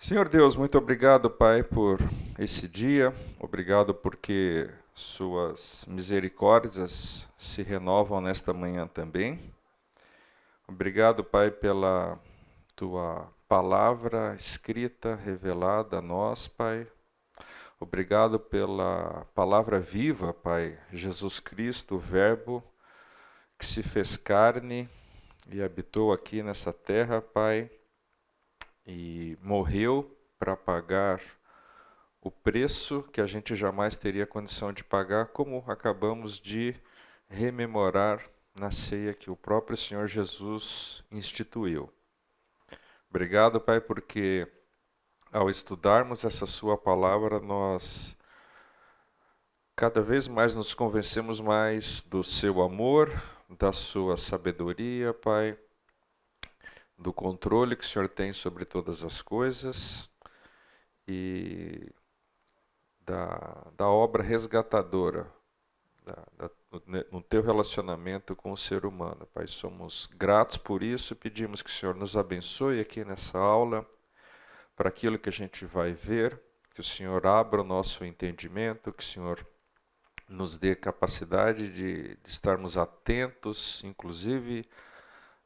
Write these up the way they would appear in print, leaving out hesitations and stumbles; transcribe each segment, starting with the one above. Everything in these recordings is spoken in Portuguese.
Senhor Deus, muito obrigado, Pai, por esse dia. Obrigado porque suas misericórdias se renovam nesta manhã também. Obrigado, Pai, pela tua palavra escrita, revelada a nós, Pai. Obrigado pela palavra viva, Pai, Jesus Cristo, o Verbo que se fez carne e habitou aqui nessa terra, Pai, e morreu para pagar o preço que a gente jamais teria condição de pagar, como acabamos de rememorar na ceia que o próprio Senhor Jesus instituiu. Obrigado, Pai, porque ao estudarmos essa sua palavra, nós cada vez mais nos convencemos mais do seu amor, da sua sabedoria, Pai, do controle que o Senhor tem sobre todas as coisas e da obra resgatadora no teu relacionamento com o ser humano. Pai, somos gratos por isso e pedimos que o Senhor nos abençoe aqui nessa aula, para aquilo que a gente vai ver, que o Senhor abra o nosso entendimento, que o Senhor nos dê capacidade de estarmos atentos, inclusive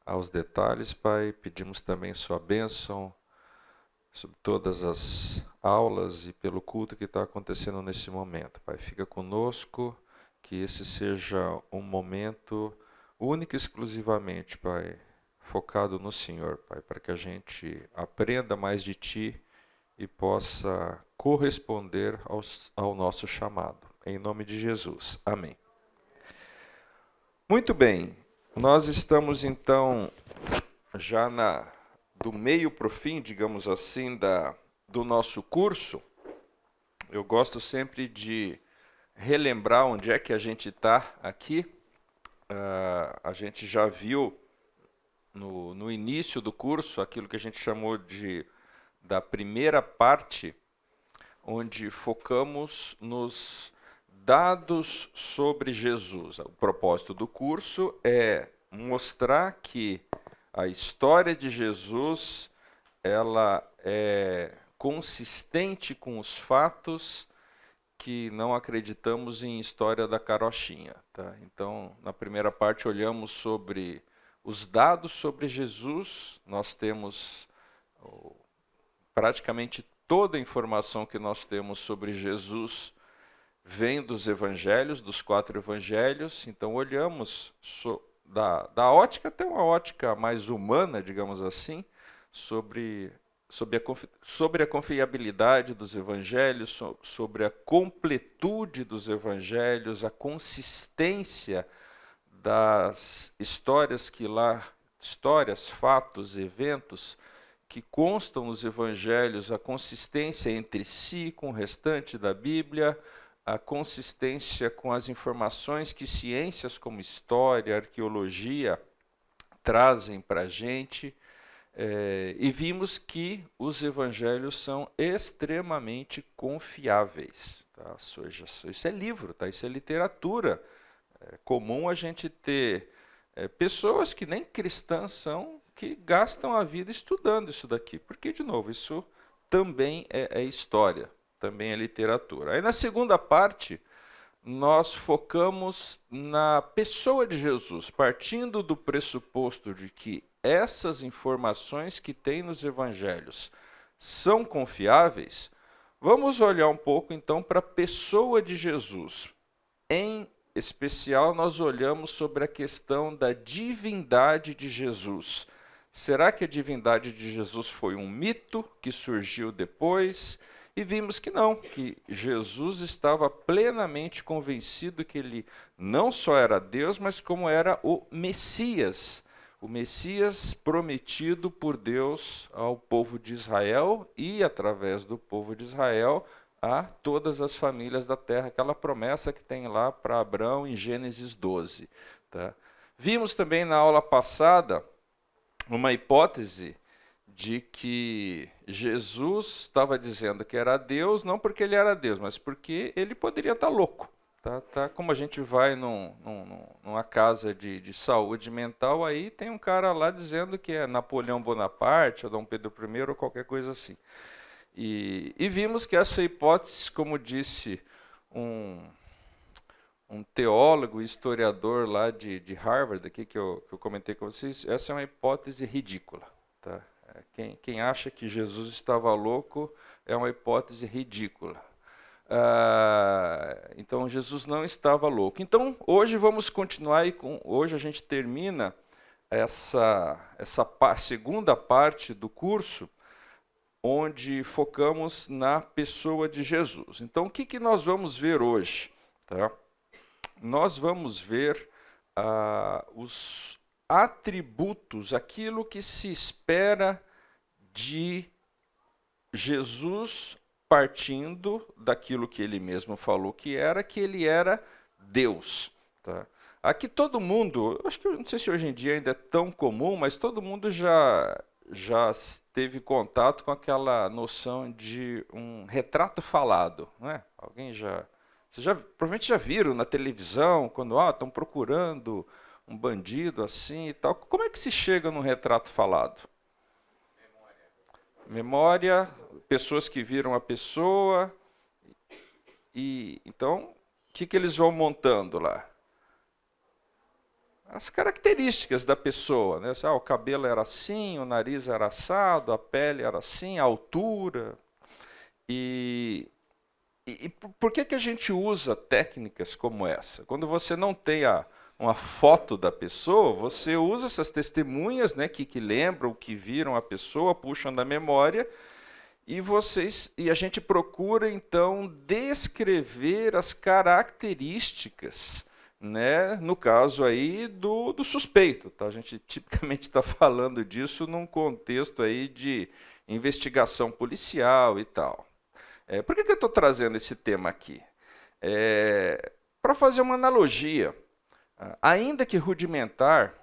aos detalhes, Pai. Pedimos também sua bênção sobre todas as aulas e pelo culto que está acontecendo nesse momento. Pai, fica conosco, que esse seja um momento único e exclusivamente, Pai, focado no Senhor, Pai, para que a gente aprenda mais de Ti e possa corresponder ao nosso chamado. Em nome de Jesus. Amém. Muito bem, nós estamos então já do meio para o fim, digamos assim, do nosso curso. Eu gosto sempre de relembrar onde é que a gente está aqui. A gente já viu no início do curso aquilo que a gente chamou da primeira parte, onde focamos nos dados sobre Jesus. O propósito do curso é mostrar que a história de Jesus ela é consistente com os fatos, que não acreditamos em história da carochinha. Tá? Então, na primeira parte, olhamos sobre os dados sobre Jesus. Nós temos praticamente toda a informação que nós temos sobre Jesus vem dos evangelhos, dos 4 evangelhos. Então, olhamos da ótica, até uma ótica mais humana, digamos assim, sobre a confiabilidade dos evangelhos, sobre a completude dos evangelhos, a consistência das histórias fatos, eventos que constam nos evangelhos, a consistência entre si com o restante da Bíblia, a consistência com as informações que ciências como história, arqueologia trazem para a gente. E vimos que os evangelhos são extremamente confiáveis. Tá? Isso é livro, tá? Isso é literatura. É comum a gente ter pessoas que nem cristãs são, que gastam a vida estudando isso daqui. Porque, de novo, isso também é história, também é literatura. Aí na segunda parte, nós focamos na pessoa de Jesus, partindo do pressuposto de que essas informações que tem nos evangelhos são confiáveis. Vamos olhar um pouco então para a pessoa de Jesus. Em especial, nós olhamos sobre a questão da divindade de Jesus. Será que a divindade de Jesus foi um mito que surgiu depois? E vimos que não, que Jesus estava plenamente convencido que ele não só era Deus, mas como era o Messias prometido por Deus ao povo de Israel e, através do povo de Israel, a todas as famílias da terra, aquela promessa que tem lá para Abraão em Gênesis 12. Tá? Vimos também na aula passada uma hipótese de que Jesus estava dizendo que era Deus, não porque ele era Deus, mas porque ele poderia estar louco. Tá? Como a gente vai numa casa de saúde mental, aí tem um cara lá dizendo que é Napoleão Bonaparte, ou Dom Pedro I, ou qualquer coisa assim. E vimos que essa hipótese, como disse um teólogo, historiador lá de Harvard, aqui que eu comentei com vocês, essa é uma hipótese ridícula. Tá? Quem acha que Jesus estava louco é uma hipótese ridícula. Então, Jesus não estava louco. Então, hoje vamos continuar, hoje a gente termina essa segunda parte do curso, onde focamos na pessoa de Jesus. Então, o que nós vamos ver hoje? Tá? Nós vamos ver os atributos, aquilo que se espera de Jesus, partindo daquilo que ele mesmo falou que ele era Deus. Tá? Aqui todo mundo, acho que não sei se hoje em dia ainda é tão comum, mas todo mundo já teve contato com aquela noção de um retrato falado, não é? Vocês provavelmente já viram na televisão, quando estão procurando um bandido assim e tal. Como é que se chega num retrato falado? Memória, pessoas que viram a pessoa. E então, o que eles vão montando lá? As características da pessoa, né? O cabelo era assim, o nariz era assado, a pele era assim, a altura. E por que a gente usa técnicas como essa? Quando você não tem uma foto da pessoa, você usa essas testemunhas, né, que lembram, que viram a pessoa, puxam da memória, e a gente procura, então, descrever as características, né, no caso aí do suspeito. Tá? A gente tipicamente está falando disso num contexto aí de investigação policial e tal. Por que eu estou trazendo esse tema aqui? Para fazer uma analogia, ainda que rudimentar,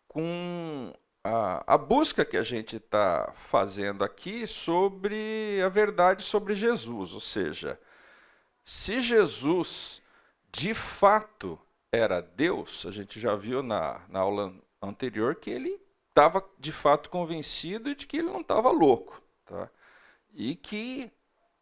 com a busca que a gente está fazendo aqui sobre a verdade sobre Jesus. Ou seja, se Jesus de fato era Deus, a gente já viu na aula anterior que ele estava de fato convencido de que ele não estava louco. Tá? E que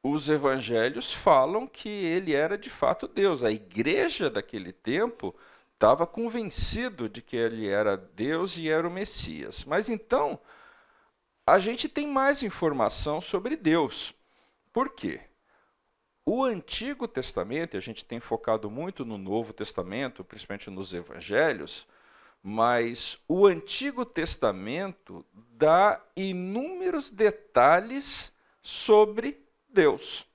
os evangelhos falam que ele era de fato Deus. A igreja daquele tempo estava convencido de que ele era Deus e era o Messias. Mas então, a gente tem mais informação sobre Deus. Por quê? O Antigo Testamento, e a gente tem focado muito no Novo Testamento, principalmente nos evangelhos, mas o Antigo Testamento dá inúmeros detalhes sobre Deus,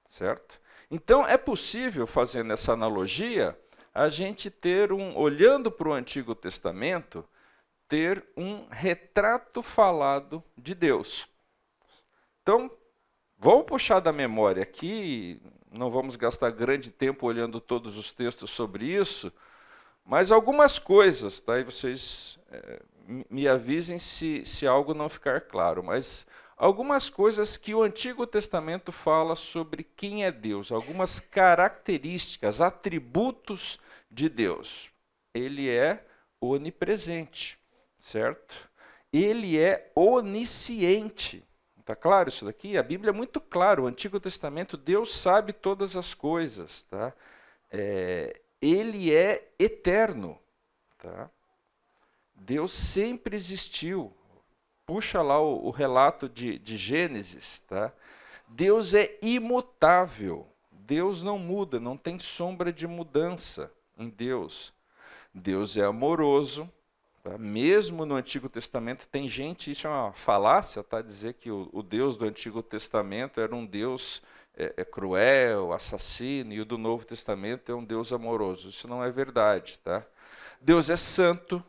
certo? Então, é possível, fazendo essa analogia, a gente olhando para o Antigo Testamento, ter um retrato falado de Deus. Então, vamos puxar da memória aqui, não vamos gastar grande tempo olhando todos os textos sobre isso, mas algumas coisas, tá? E vocês me avisem se algo não ficar claro, mas algumas coisas que o Antigo Testamento fala sobre quem é Deus, algumas características, atributos de Deus. Ele é onipresente, certo? Ele é onisciente. Está claro isso daqui? A Bíblia é muito claro. O Antigo Testamento, Deus sabe todas as coisas. Tá? Ele é eterno. Tá? Deus sempre existiu. Puxa lá o relato de Gênesis. Tá? Deus é imutável. Deus não muda, não tem sombra de mudança em Deus. Deus é amoroso. Tá? Mesmo no Antigo Testamento tem gente, isso é uma falácia, tá? Dizer que o Deus do Antigo Testamento era um Deus cruel, assassino, e o do Novo Testamento é um Deus amoroso. Isso não é verdade. Tá? Deus é santo.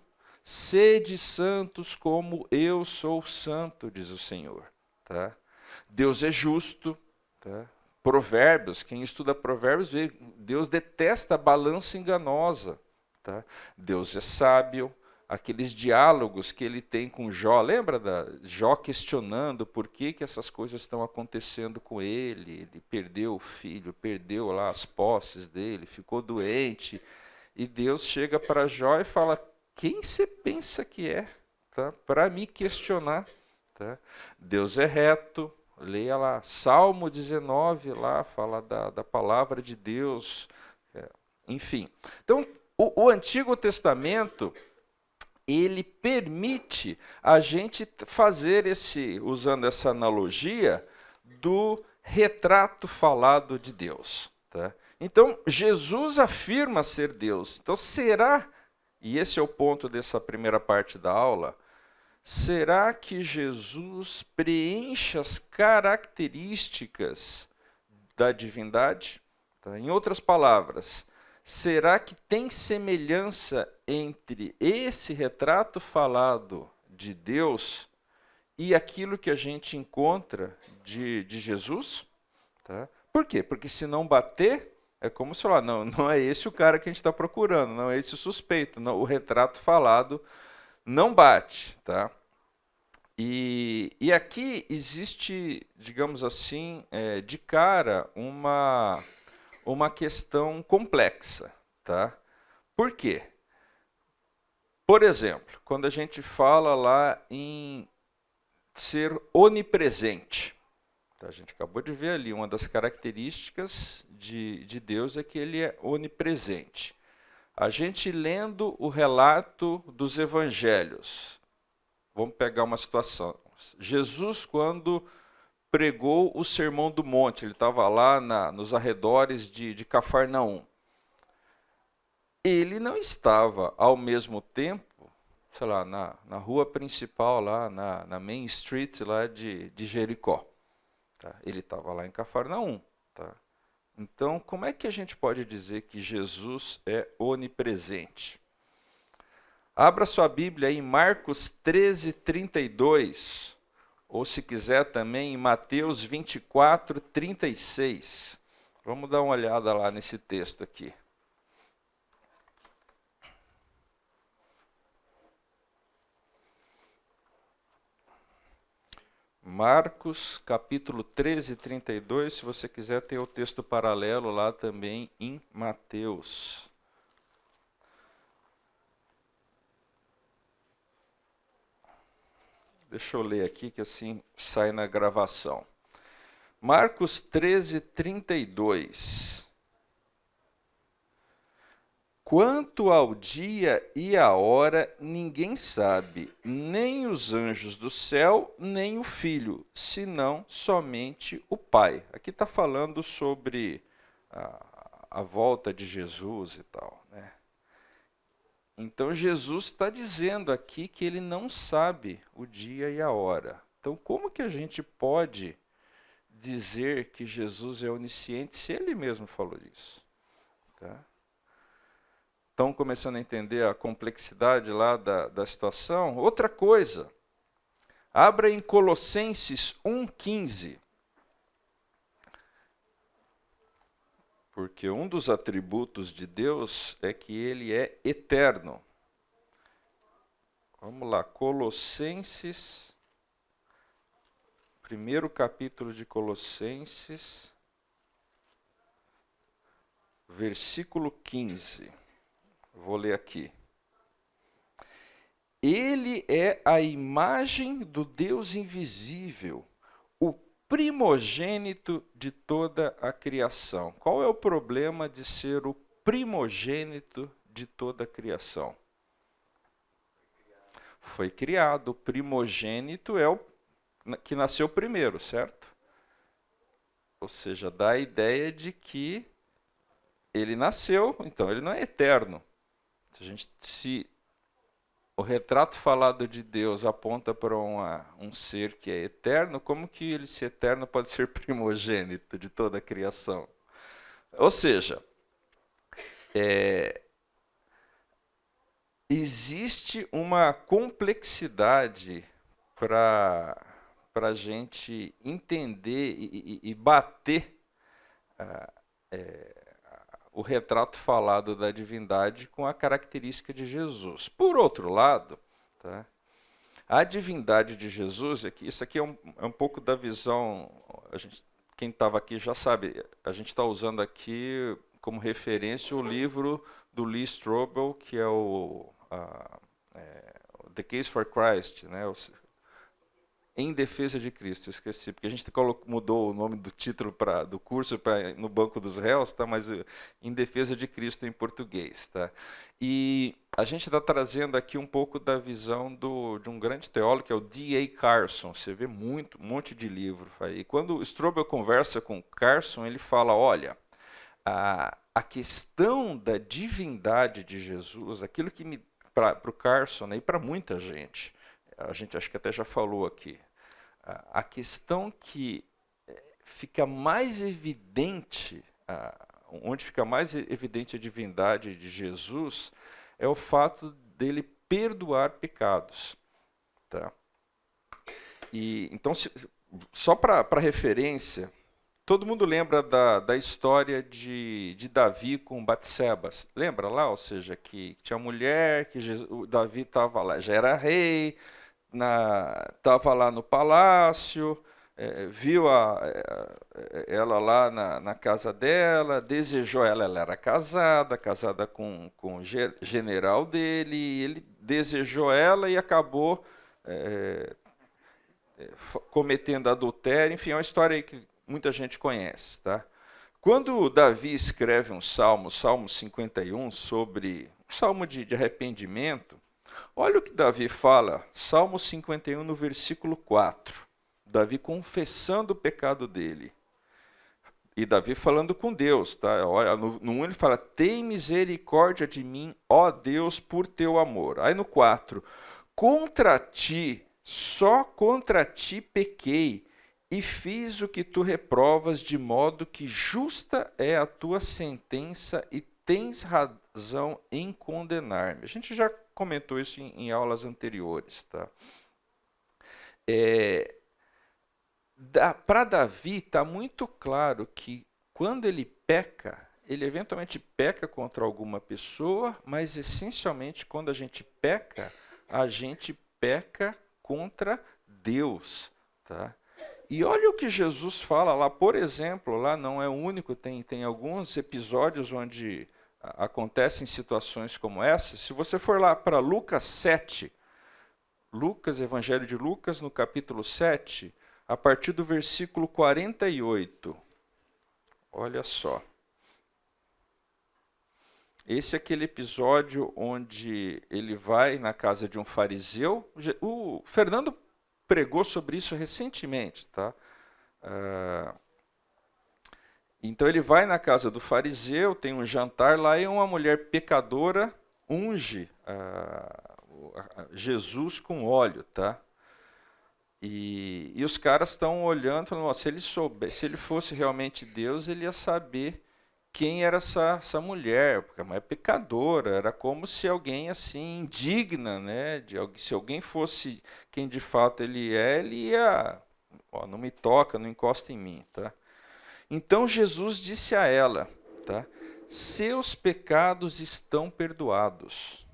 Sede santos como eu sou santo, diz o Senhor. Tá? Deus é justo. Tá? Provérbios, quem estuda Provérbios vê, Deus detesta a balança enganosa. Tá? Deus é sábio. Aqueles diálogos que ele tem com Jó, lembra da Jó questionando por que essas coisas estão acontecendo com ele? Ele perdeu o filho, perdeu lá as posses dele, ficou doente. E Deus chega para Jó e fala: quem você pensa que é, tá? Para me questionar? Tá? Deus é reto, Leia lá, Salmo 19, lá fala da palavra de Deus, enfim. Então, o Antigo Testamento, ele permite a gente fazer usando essa analogia, do retrato falado de Deus. Tá? Então, Jesus afirma ser Deus. Então, será, e esse é o ponto dessa primeira parte da aula, será que Jesus preenche as características da divindade? Tá? Em outras palavras, será que tem semelhança entre esse retrato falado de Deus e aquilo que a gente encontra de Jesus? Tá? Por quê? Porque se não bater, é como se falar, não é esse o cara que a gente está procurando, não é esse o suspeito, não, o retrato falado não bate. Tá? E aqui existe, digamos assim, de cara, uma questão complexa. Tá? Por quê? Por exemplo, quando a gente fala lá em ser onipresente, tá? A gente acabou de ver ali, uma das características de Deus é que ele é onipresente. A gente lendo o relato dos evangelhos, vamos pegar uma situação. Jesus, quando pregou o Sermão do Monte, ele estava lá nos arredores de Cafarnaum. Ele não estava, ao mesmo tempo, sei lá, na rua principal, lá na Main Street lá de Jericó. Tá? Ele estava lá em Cafarnaum. Tá? Então, como é que a gente pode dizer que Jesus é onipresente? Abra sua Bíblia aí em Marcos 13, 32, ou se quiser também em Mateus 24, 36. Vamos dar uma olhada lá nesse texto aqui. Marcos, capítulo 13, 32, se você quiser ter o texto paralelo lá também em Mateus. Deixa eu ler aqui que assim sai na gravação. Marcos 13, 32. Quanto ao dia e à hora, ninguém sabe, nem os anjos do céu, nem o Filho, senão somente o Pai. Aqui está falando sobre a volta de Jesus e tal, né? Então Jesus está dizendo aqui que ele não sabe o dia e a hora. Então como que a gente pode dizer que Jesus é onisciente se ele mesmo falou isso? Tá? Estão começando a entender a complexidade lá da situação? Outra coisa, abra em Colossenses 1,15. Porque um dos atributos de Deus é que ele é eterno. Vamos lá, Colossenses, primeiro capítulo de Colossenses, versículo 15. Vou ler aqui. Ele é a imagem do Deus invisível, o primogênito de toda a criação. Qual é o problema de ser o primogênito de toda a criação? Foi criado. O primogênito é o que nasceu primeiro, certo? Ou seja, dá a ideia de que ele nasceu, então ele não é eterno. Se o retrato falado de Deus aponta para um ser que é eterno, como que ele, se eterno, pode ser primogênito de toda a criação? Ou seja, existe uma complexidade para a gente entender e bater o retrato falado da divindade com a característica de Jesus. Por outro lado, tá, a divindade de Jesus, isso aqui é um pouco da visão, quem estava aqui já sabe, a gente está usando aqui como referência o livro do Lee Strobel, que é The Case for Christ, né? Em Defesa de Cristo, eu esqueci, porque a gente mudou o nome do título do curso para no Banco dos Réus, tá? Mas Em Defesa de Cristo em português. Tá? E a gente está trazendo aqui um pouco da visão de um grande teólogo, que é o D.A. Carson. Você vê um monte de livro. E quando o Strobel conversa com Carson, ele fala, olha, a questão da divindade de Jesus, aquilo que para o Carson, né, e para muita gente, a gente acho que até já falou aqui, a questão que fica mais evidente, onde fica mais evidente a divindade de Jesus, é o fato dele perdoar pecados. Tá? E, então, só para referência, todo mundo lembra da história de Davi com Batseba. Lembra lá? Ou seja, que tinha mulher, que o Davi estava lá, já era rei, estava lá no palácio, viu ela lá na casa dela, desejou ela era casada com o general dele, e ele desejou ela e acabou cometendo adultério. Enfim, é uma história aí que muita gente conhece. Tá? Quando Davi escreve um salmo, Salmo 51, um salmo de arrependimento, olha o que Davi fala, Salmo 51, no versículo 4. Davi confessando o pecado dele. E Davi falando com Deus. Tá? Olha, no 1 ele fala, tem misericórdia de mim, ó Deus, por teu amor. Aí no 4, contra ti, só contra ti pequei, e fiz o que tu reprovas, de modo que justa é a tua sentença e tens razão em condenar-me. A gente já comentou isso em aulas anteriores. Tá? Para Davi está muito claro que quando ele peca, ele eventualmente peca contra alguma pessoa, mas essencialmente quando a gente peca contra Deus. Tá? E olha o que Jesus fala lá, por exemplo, lá não é o único, tem alguns episódios onde acontecem situações como essa. Se você for lá para Lucas 7, Evangelho de Lucas, no capítulo 7, a partir do versículo 48. Olha só. Esse é aquele episódio onde ele vai na casa de um fariseu. O Fernando pregou sobre isso recentemente. Tá? Então ele vai na casa do fariseu, tem um jantar lá e uma mulher pecadora unge Jesus com óleo. Tá? E os caras estão olhando, falando, se ele fosse realmente Deus, ele ia saber quem era essa mulher, porque a mulher é pecadora, era como se alguém assim, indigna, né? Se alguém fosse quem de fato ele ia, não me toca, não encosta em mim. Tá? Então Jesus disse a ela, tá? Seus pecados estão perdoados.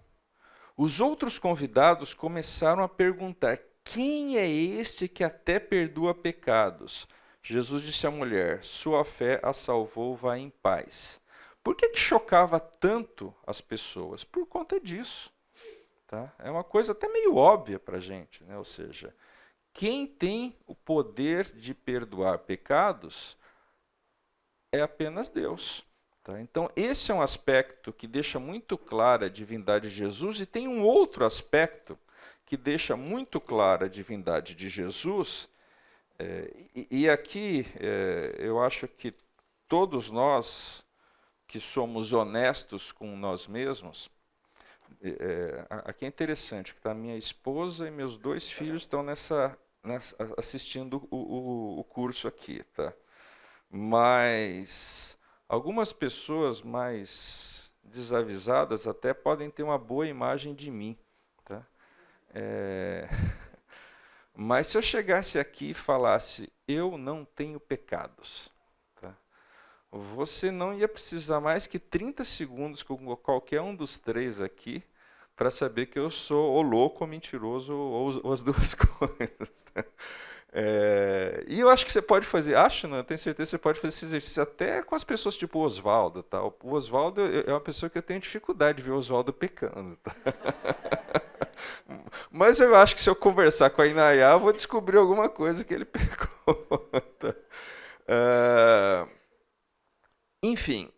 Os outros convidados começaram a perguntar, quem é este que até perdoa pecados? Jesus disse à mulher, sua fé a salvou, vá em paz. Por que chocava tanto as pessoas? Por conta disso. Tá? É uma coisa até meio óbvia para a gente. Né? Ou seja, quem tem o poder de perdoar pecados é apenas Deus. Tá? Então, esse é um aspecto que deixa muito clara a divindade de Jesus, e tem um outro aspecto que deixa muito clara a divindade de Jesus, e aqui eu acho que todos nós que somos honestos com nós mesmos, aqui é interessante, que tá minha esposa e meus 2 filhos estão assistindo o curso aqui. Tá? Mas algumas pessoas mais desavisadas até podem ter uma boa imagem de mim. Tá? Mas se eu chegasse aqui e falasse, eu não tenho pecados, tá? Você não ia precisar mais que 30 segundos com qualquer um dos 3 aqui para saber que eu sou ou louco ou mentiroso ou as duas coisas. Tá? E eu acho que você pode fazer, não, eu tenho certeza que você pode fazer esse exercício até com as pessoas tipo o Oswaldo. Tá? O Oswaldo é uma pessoa que eu tenho dificuldade de ver o Oswaldo pecando. Tá? Mas eu acho que se eu conversar com a Inayá, eu vou descobrir alguma coisa que ele pegou. Tá? Ah, enfim,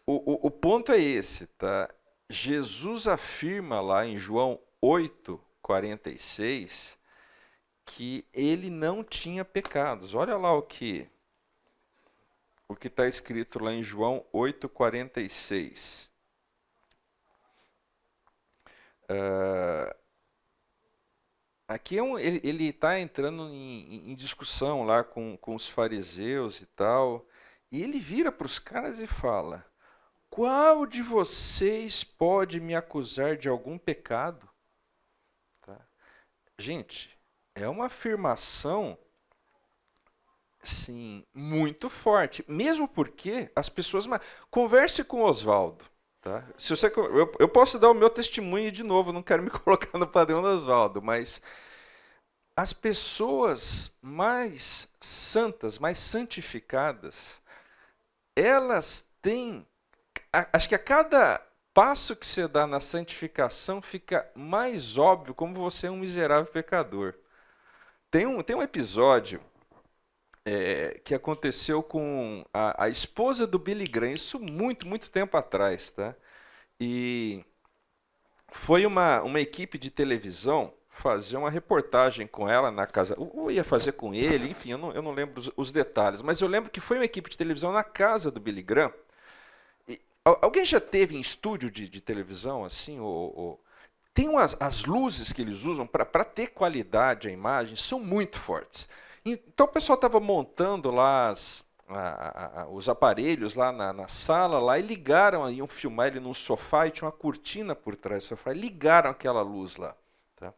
o ponto é esse, tá? Jesus afirma lá em João 8:46 que ele não tinha pecados. Olha lá o que está escrito lá em João 8:46. Aqui ele está entrando em discussão lá com os fariseus e tal, e ele vira para os caras e fala: qual de vocês pode me acusar de algum pecado? Tá? Gente, é uma afirmação, sim, muito forte. Mesmo porque as pessoas... Converse com o Oswaldo. Tá? Se você, eu posso dar o meu testemunho de novo, não quero me colocar no padrão do Oswaldo, mas as pessoas mais santas, mais santificadas, elas têm... Acho que a cada passo que você dá na santificação fica mais óbvio como você é um miserável pecador. Tem um episódio que aconteceu com a esposa do Billy Graham, isso muito tempo atrás, tá? E foi uma equipe de televisão fazer uma reportagem com ela na casa, ou ia fazer com ele, enfim, eu não lembro os detalhes, mas eu lembro que foi uma equipe de televisão na casa do Billy Graham. Alguém já teve em estúdio de televisão assim? Tem as luzes que eles usam para ter qualidade a imagem, são muito fortes. Então o pessoal estava montando lá os aparelhos lá na sala lá, e ligaram, iam filmar ele num sofá e tinha uma cortina por trás do sofá, e ligaram aquela luz lá. Tá?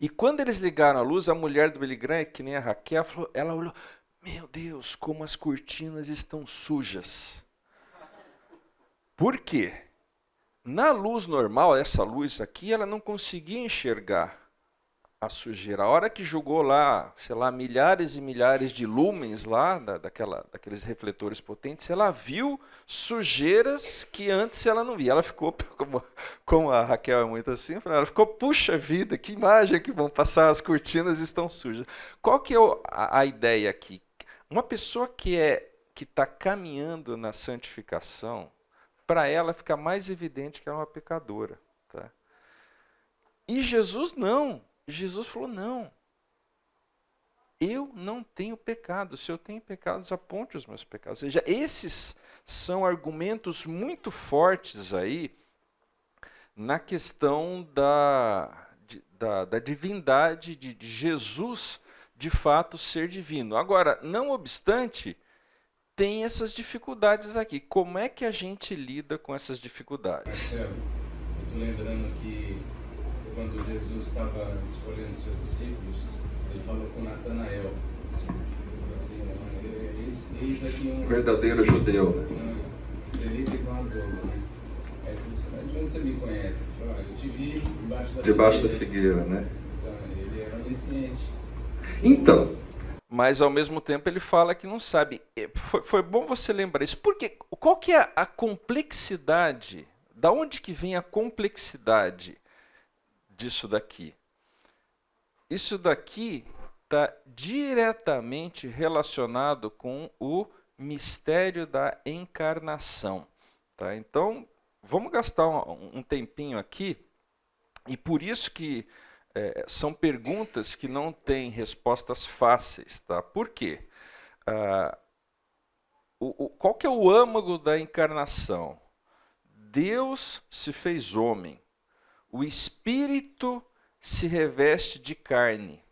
E quando eles ligaram a luz, a mulher do Billy Graham, que nem a Raquel, ela olhou: meu Deus, como as cortinas estão sujas. Por quê? Na luz normal, essa luz aqui, ela não conseguia enxergar a sujeira. A hora que jogou lá, sei lá, milhares e milhares de lumens lá, daqueles refletores potentes, ela viu sujeiras que antes ela não via. Ela ficou, como a Raquel é muito assim, ela ficou, puxa vida, que imagem que vão passar, as cortinas estão sujas. Qual que é a ideia aqui? Uma pessoa que está caminhando na santificação, para ela fica mais evidente que ela é uma pecadora. Tá? E Jesus não. Jesus falou: não, eu não tenho pecado. Se eu tenho pecados, aponte os meus pecados. Ou seja, esses são argumentos muito fortes aí na questão da divindade de Jesus de fato ser divino. Agora, não obstante, tem essas dificuldades aqui. Como é que a gente lida com essas dificuldades? Marcelo, eu estou lembrando que quando Jesus estava escolhendo seus discípulos, ele falou com Natanael. Ele falou assim: eis aqui um verdadeiro judeu. Israelita e guardou, né? Aí ele falou assim: mas de onde você me conhece? Ele falou: eu te vi debaixo da figueira, né? Então, ele era onisciente. Então, mas ao mesmo tempo ele fala que não sabe. Foi bom você lembrar isso. Porque qual que é a complexidade? Da onde que vem a complexidade disso daqui? Isso daqui está diretamente relacionado com o mistério da encarnação. Tá? Então, vamos gastar um tempinho aqui, e por isso que são perguntas que não têm respostas fáceis. Tá? Por quê? Qual que é o âmago da encarnação? Deus se fez homem. O Espírito se reveste de carne.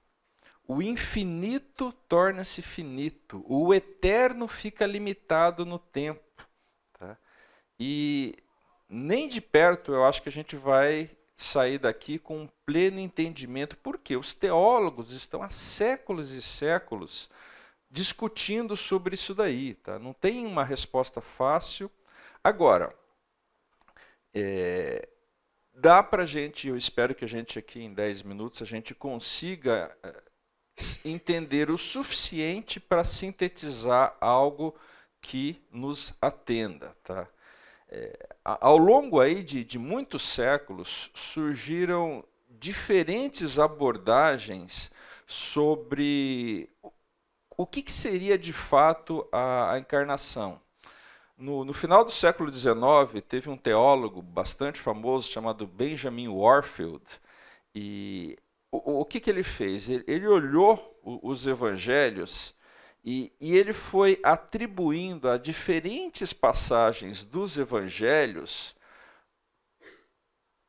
O infinito torna-se finito. O eterno fica limitado no tempo. Tá? E nem de perto eu acho que a gente vai sair daqui com um pleno entendimento. Por quê? Os teólogos estão há séculos e séculos discutindo sobre isso daí. Tá? Não tem uma resposta fácil. Agora, dá para a gente, eu espero que a gente aqui em 10 minutos, a gente consiga entender o suficiente para sintetizar algo que nos atenda. Tá? Ao longo aí de muitos séculos, surgiram diferentes abordagens sobre o que seria de fato a encarnação. No final do século XIX, teve um teólogo bastante famoso chamado Benjamin Warfield, e o que ele fez? Ele olhou os evangelhos e ele foi atribuindo a diferentes passagens dos evangelhos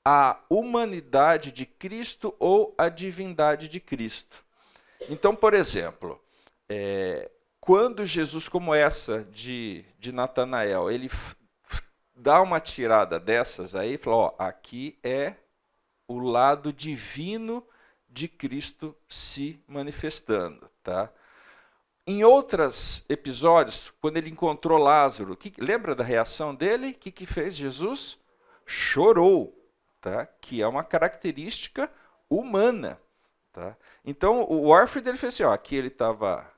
a humanidade de Cristo ou a divindade de Cristo. Então, por exemplo, quando Jesus, como essa de Natanael, ele dá uma tirada dessas aí, e fala, ó, aqui é o lado divino de Cristo se manifestando, tá? Em outros episódios, quando ele encontrou Lázaro, lembra da reação dele? O que fez Jesus? Chorou, tá? Que é uma característica humana, tá? Então, o Warfield ele fez assim, ó, aqui ele estava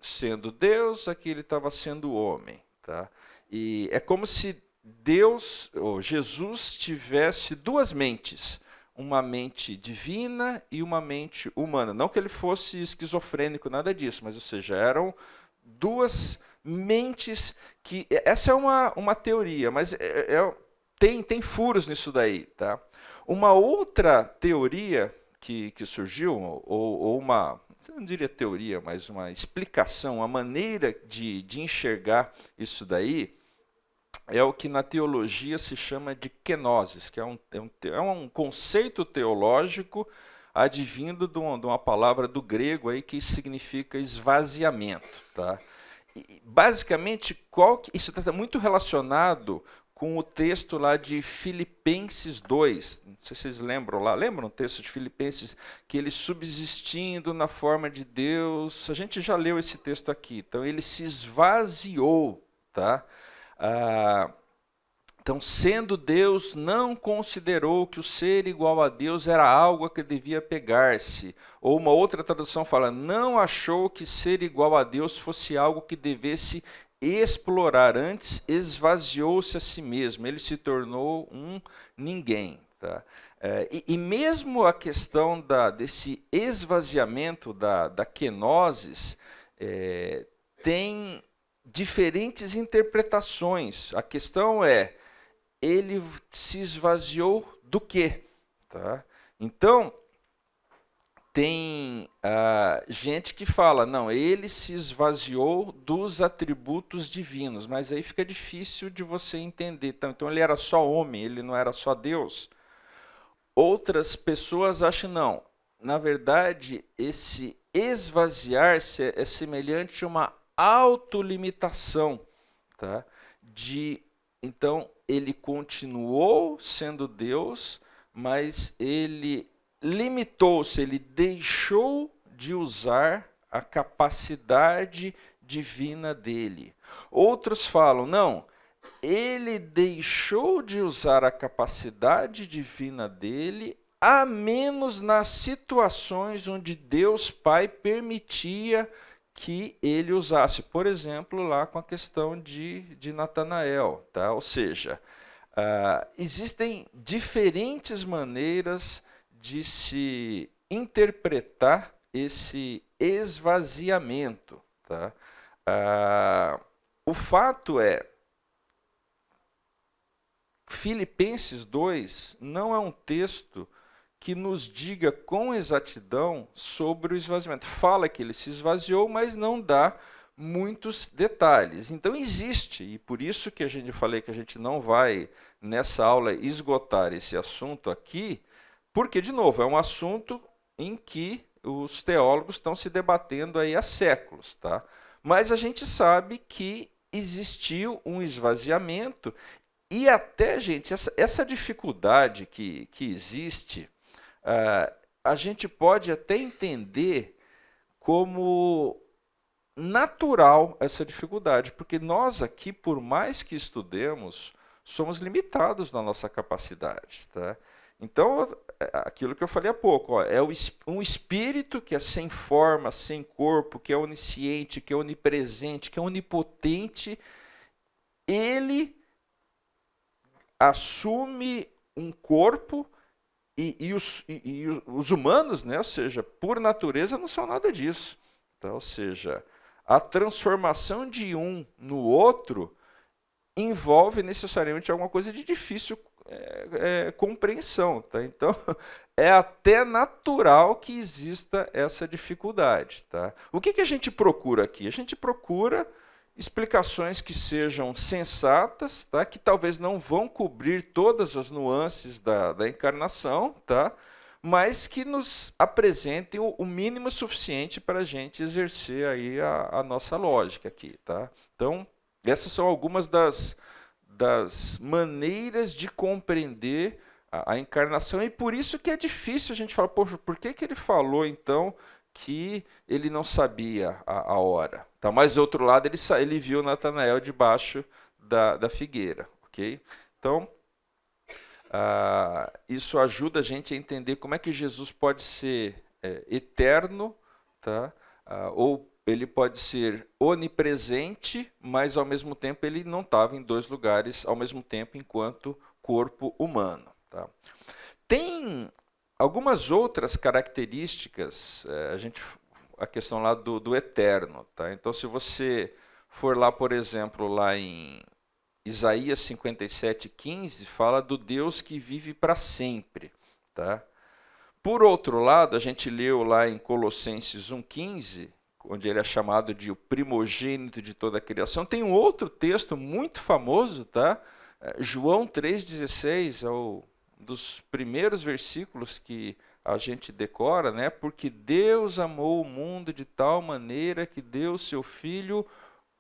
sendo Deus, aqui ele estava sendo homem, tá? E é como se Deus, ou Jesus, tivesse duas mentes, uma mente divina e uma mente humana. Não que ele fosse esquizofrênico, nada disso, mas, ou seja, eram duas mentes que... Essa é uma teoria, mas tem furos nisso daí, tá? Uma outra teoria que surgiu, ou uma... eu não diria teoria, mas uma explicação, uma maneira de enxergar isso daí, é o que na teologia se chama de kenosis, que é um conceito teológico advindo de uma palavra do grego aí que significa esvaziamento. Tá? E, basicamente, isso está muito relacionado com o texto lá de Filipenses 2, não sei se vocês lembram lá, lembram o texto de Filipenses, que ele subsistindo na forma de Deus, a gente já leu esse texto aqui, então ele se esvaziou, tá? Então, sendo Deus, não considerou que o ser igual a Deus era algo a que devia pegar-se. Ou uma outra tradução fala, não achou que ser igual a Deus fosse algo que devesse explorar, antes esvaziou-se a si mesmo, ele se tornou um ninguém. Tá? E mesmo a questão desse esvaziamento da kenosis tem diferentes interpretações. A questão é, ele se esvaziou do quê? Tá? Então, tem gente que fala, não, ele se esvaziou dos atributos divinos, mas aí fica difícil de você entender. Então ele era só homem, ele não era só Deus. Outras pessoas acham, não, na verdade, esse esvaziar-se é semelhante a uma autolimitação. Tá? Então, ele continuou sendo Deus, mas ele limitou-se, ele deixou de usar a capacidade divina dele. Outros falam, não, ele deixou de usar a capacidade divina dele, a menos nas situações onde Deus Pai permitia que ele usasse. Por exemplo, lá com a questão de Natanael. Tá? Ou seja, existem diferentes maneiras de se interpretar esse esvaziamento. Tá? O fato é, Filipenses 2 não é um texto que nos diga com exatidão sobre o esvaziamento. Fala que ele se esvaziou, mas não dá muitos detalhes. Então existe, e por isso que falei que a gente não vai, nessa aula, esgotar esse assunto aqui, porque, de novo, é um assunto em que os teólogos estão se debatendo aí há séculos. Tá? Mas a gente sabe que existiu um esvaziamento, e até, gente, essa dificuldade que existe, a gente pode até entender como natural essa dificuldade, porque nós aqui, por mais que estudemos, somos limitados na nossa capacidade. Tá? Então, aquilo que eu falei há pouco, é um espírito que é sem forma, sem corpo, que é onisciente, que é onipresente, que é onipotente, ele assume um corpo e os humanos, né, ou seja, por natureza, não são nada disso. Tá? Ou seja, a transformação de um no outro envolve necessariamente alguma coisa de difícil compreensão. Tá? Então, é até natural que exista essa dificuldade. Tá? O que a gente procura aqui? A gente procura explicações que sejam sensatas, tá? Que talvez não vão cobrir todas as nuances da encarnação, tá? Mas que nos apresentem o mínimo suficiente para a gente exercer aí a nossa lógica aqui. Tá? Então, essas são algumas das maneiras de compreender a encarnação, e por isso que é difícil a gente falar, poxa, por que ele falou então que ele não sabia a hora? Tá? Mas, do outro lado, ele viu Natanael debaixo da figueira. Okay? Então, isso ajuda a gente a entender como é que Jesus pode ser eterno, tá? Ou ele pode ser onipresente, mas, ao mesmo tempo, ele não estava em dois lugares ao mesmo tempo enquanto corpo humano. Tá? Tem algumas outras características, a questão lá do eterno. Tá? Então, se você for lá, por exemplo, lá em Isaías 57:15, fala do Deus que vive para sempre. Tá? Por outro lado, a gente leu lá em Colossenses 1:15, onde ele é chamado de o primogênito de toda a criação. Tem um outro texto muito famoso, tá? João 3,16, é um dos primeiros versículos que a gente decora, né? Porque Deus amou o mundo de tal maneira que deu seu Filho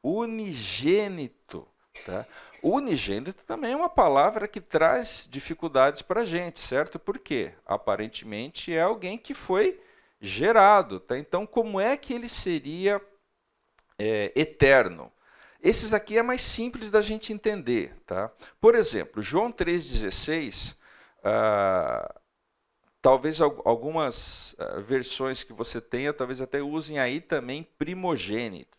unigênito. Tá? Unigênito também é uma palavra que traz dificuldades para a gente, certo? Por quê? Aparentemente é alguém que foi gerado. Tá? Então, como é que ele seria eterno? Esses aqui é mais simples da gente entender. Tá? Por exemplo, João 3,16, talvez algumas versões que você tenha, talvez até usem aí também primogênito.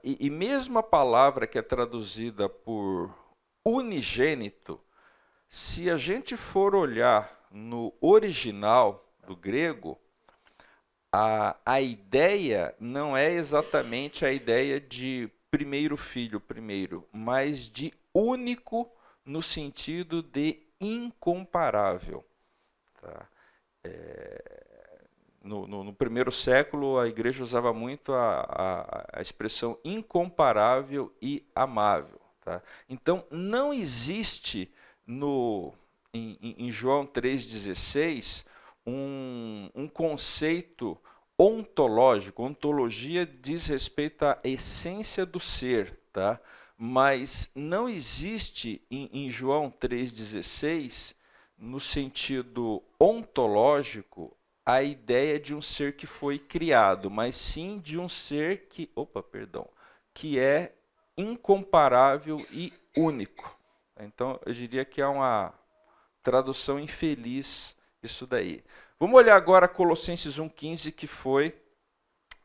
E mesmo a palavra que é traduzida por unigênito, se a gente for olhar no original do grego, a ideia não é exatamente a ideia de primeiro filho, mas de único no sentido de incomparável. Tá? No primeiro século, a igreja usava muito a expressão incomparável e amável. Tá? Então, não existe em João 3,16 um conceito ontológico. Ontologia diz respeito à essência do ser, tá? Mas não existe em João 3,16, no sentido ontológico, a ideia de um ser que foi criado, mas sim de um ser que é incomparável e único. Então, eu diria que é uma tradução infeliz isso daí. Vamos olhar agora Colossenses 1,15, que foi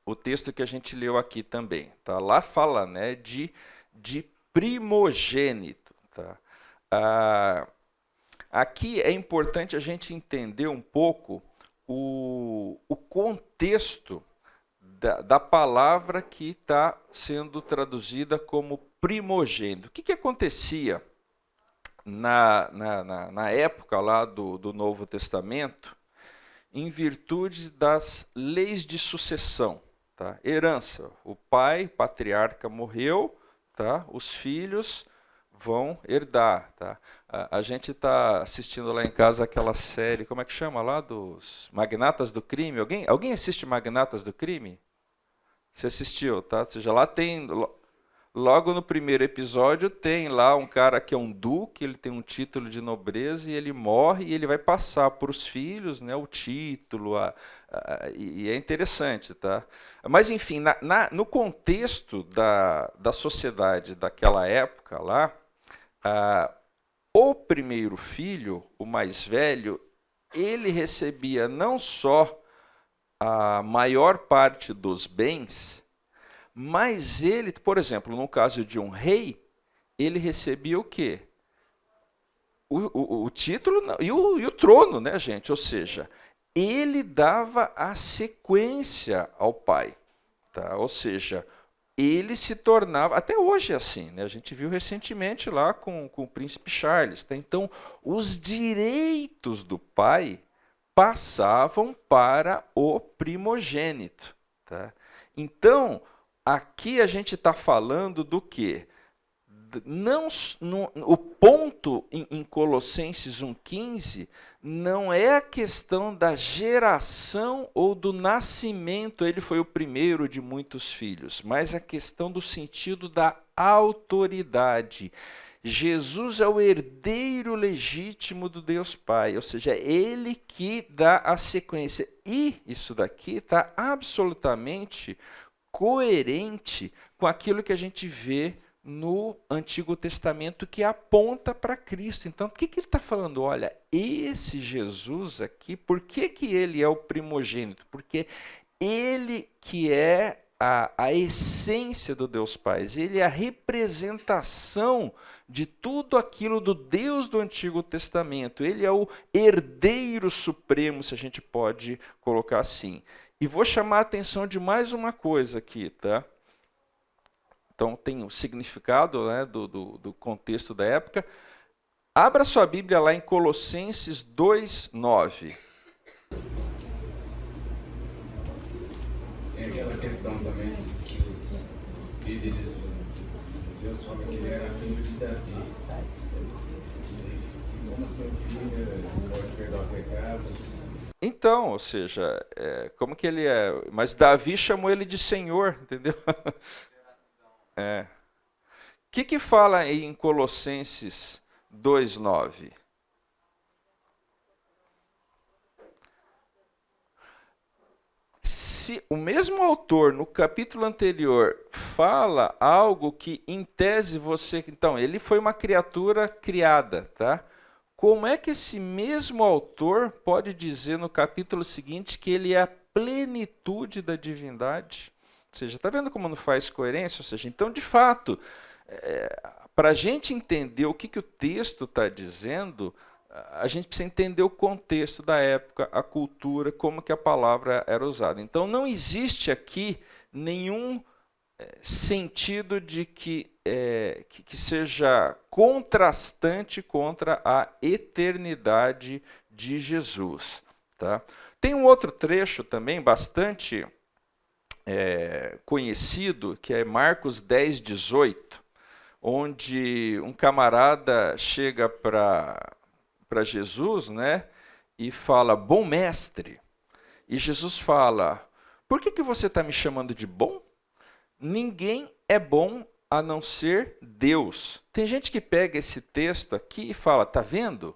o texto que a gente leu aqui também. Tá? Lá fala, né, de primogênito. Tá? Aqui é importante a gente entender um pouco o contexto da palavra que está sendo traduzida como primogênito. O que acontecia na época lá do Novo Testamento, em virtude das leis de sucessão? Tá? Herança. O pai, o patriarca, morreu, tá? Os filhos vão herdar. Tá? A gente está assistindo lá em casa aquela série, como é que chama lá? Dos Magnatas do Crime. Alguém assiste Magnatas do Crime? Você assistiu, tá? Ou seja, lá tem, logo no primeiro episódio, tem lá um cara que é um duque, ele tem um título de nobreza e ele morre e ele vai passar para os filhos, né, o título, e é interessante. Tá? Mas, enfim, no contexto da sociedade daquela época lá, o primeiro filho, o mais velho, ele recebia não só a maior parte dos bens, mas ele, por exemplo, no caso de um rei, ele recebia o quê? o título e o trono, né, gente? Ou seja, ele dava a sequência ao pai. Tá? Ou seja, ele se tornava, até hoje é assim, né? A gente viu recentemente lá com o príncipe Charles. Tá? Então, os direitos do pai passavam para o primogênito. Tá? Então, aqui a gente está falando do quê? Não, o ponto em Colossenses 1,15 não é a questão da geração ou do nascimento, ele foi o primeiro de muitos filhos, mas a questão do sentido da autoridade. Jesus é o herdeiro legítimo do Deus Pai, ou seja, é ele que dá a sequência. E isso daqui está absolutamente coerente com aquilo que a gente vê no Antigo Testamento que aponta para Cristo. Então, o que ele está falando? Olha, esse Jesus aqui, por que ele é o primogênito? Porque ele que é a essência do Deus Pai, ele é a representação de tudo aquilo do Deus do Antigo Testamento. Ele é o herdeiro supremo, se a gente pode colocar assim. E vou chamar a atenção de mais uma coisa aqui, tá? Então, tem o significado, né, do contexto da época. Abra sua Bíblia lá em Colossenses 2:9. Tem aquela questão também que os líderes de Deus falam que ele era filho de Davi. E como assim filho pode perdoar pecados? Então, ou seja, como que ele é? Mas Davi chamou ele de Senhor, entendeu? O que fala aí em Colossenses 2:9? Se o mesmo autor, no capítulo anterior, fala algo que, em tese, você... Então, ele foi uma criatura criada, tá? Como é que esse mesmo autor pode dizer no capítulo seguinte que ele é a plenitude da divindade? Ou seja, está vendo como não faz coerência? Ou seja, então, de fato, para a gente entender o que o texto está dizendo, a gente precisa entender o contexto da época, a cultura, como que a palavra era usada. Então, não existe aqui nenhum sentido de que seja contrastante contra a eternidade de Jesus. Tá? Tem um outro trecho também bastante conhecido, que é Marcos 10:18, onde um camarada chega para Jesus, né, e fala, bom mestre. E Jesus fala, por que você está me chamando de bom? Ninguém é bom a não ser Deus. Tem gente que pega esse texto aqui e fala, tá vendo?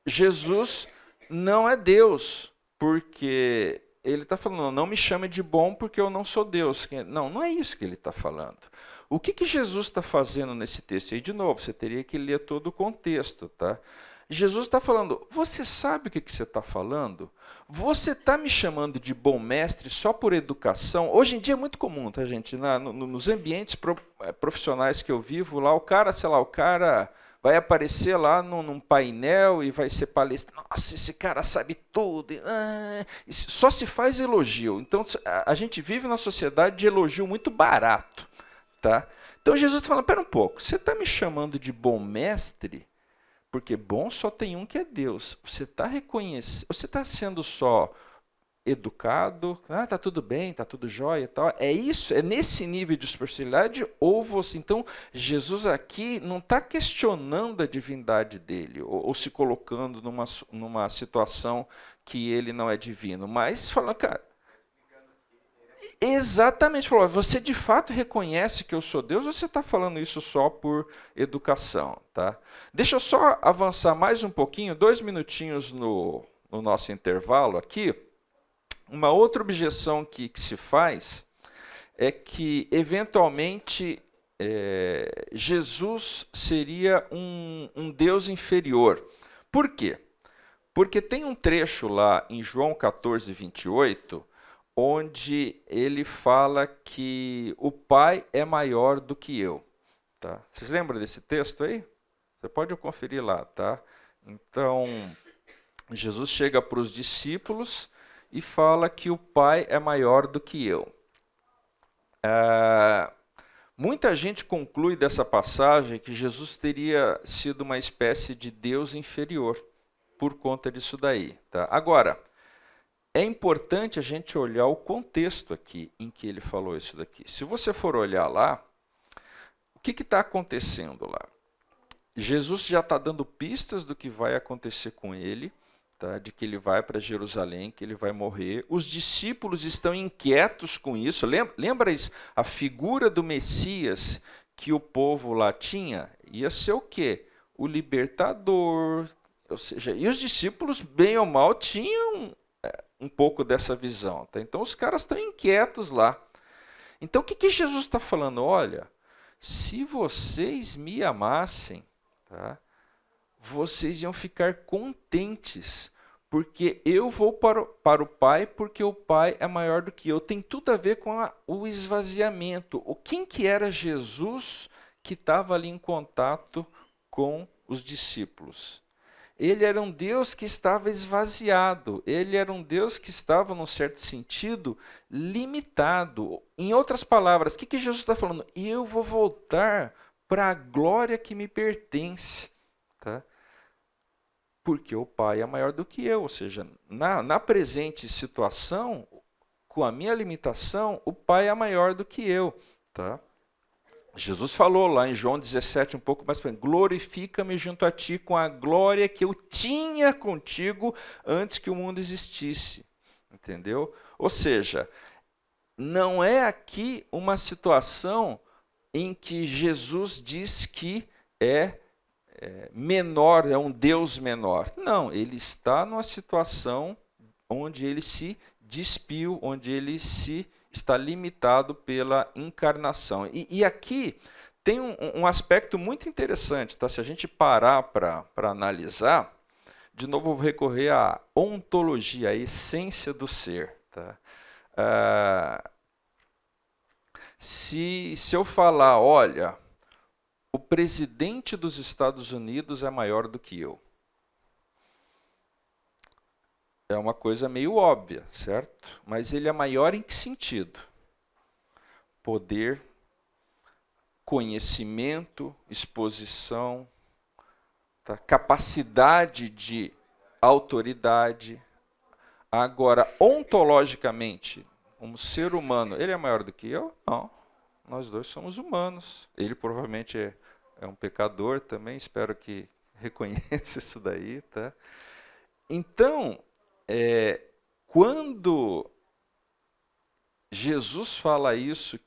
Jesus não é Deus, porque ele está falando, não me chame de bom porque eu não sou Deus. Não, não é isso que ele está falando. O que Jesus está fazendo nesse texto? E aí, de novo, você teria que ler todo o contexto, tá? Jesus está falando, você sabe o que você está falando? Você está me chamando de bom mestre só por educação? Hoje em dia é muito comum, tá, gente? Nos ambientes profissionais que eu vivo, lá o cara vai aparecer lá num painel e vai ser palestrante. Nossa, esse cara sabe tudo. Só se faz elogio. Então, a gente vive numa sociedade de elogio muito barato. Tá? Então, Jesus está falando, pera um pouco, você está me chamando de bom mestre? Porque bom só tem um que é Deus. Você está reconhecendo, você está sendo só educado, tá tudo bem, tá tudo jóia e tal. É isso, é nesse nível de superficialidade ou você... Então, Jesus aqui não está questionando a divindade dele, ou se colocando numa situação que ele não é divino, mas falando, cara, exatamente, falou, você de fato reconhece que eu sou Deus ou você está falando isso só por educação? Tá? Deixa eu só avançar mais um pouquinho, 2 minutinhos no nosso intervalo aqui. Uma outra objeção que se faz é que, eventualmente, Jesus seria um Deus inferior. Por quê? Porque tem um trecho lá em João 14:28, onde ele fala que o Pai é maior do que eu. Tá? Vocês lembram desse texto aí? Você pode conferir lá, tá? Então, Jesus chega para os discípulos e fala que o Pai é maior do que eu. Muita gente conclui dessa passagem que Jesus teria sido uma espécie de Deus inferior por conta disso daí. Tá? Agora, é importante a gente olhar o contexto aqui em que ele falou isso daqui. Se você for olhar lá, o que está acontecendo lá? Jesus já está dando pistas do que vai acontecer com ele, tá? De que ele vai para Jerusalém, que ele vai morrer. Os discípulos estão inquietos com isso. Lembra a figura do Messias que o povo lá tinha? Ia ser o quê? O libertador. Ou seja, e os discípulos, bem ou mal, tinham um pouco dessa visão. Tá? Então os caras estão inquietos lá. Então o que Jesus está falando? Olha, se vocês me amassem, tá? Vocês iam ficar contentes, porque eu vou para o Pai, porque o Pai é maior do que eu. Tem tudo a ver com o esvaziamento. Quem que era Jesus que estava ali em contato com os discípulos? Ele era um Deus que estava esvaziado. Ele era um Deus que estava, num certo sentido, limitado. Em outras palavras, o que Jesus está falando? Eu vou voltar para a glória que me pertence. Tá? Porque o Pai é maior do que eu. Ou seja, na presente situação, com a minha limitação, o Pai é maior do que eu. Tá? Jesus falou lá em João 17, um pouco mais para frente, glorifica-me junto a ti com a glória que eu tinha contigo antes que o mundo existisse. Entendeu? Ou seja, não é aqui uma situação em que Jesus diz que é menor, é um Deus menor. Não, ele está numa situação onde ele se despiu, onde ele está limitado pela encarnação. E aqui tem um aspecto muito interessante, tá? Se a gente parar para analisar, de novo eu vou recorrer à ontologia, à essência do ser. Tá? Se eu falar, olha, o presidente dos Estados Unidos é maior do que eu. É uma coisa meio óbvia, certo? Mas ele é maior em que sentido? Poder, conhecimento, exposição, tá? Capacidade de autoridade. Agora, ontologicamente, como ser humano, ele é maior do que eu? Não. Nós dois somos humanos. Ele provavelmente é um pecador também, espero que reconheça isso daí. Tá? Então, quando Jesus fala isso,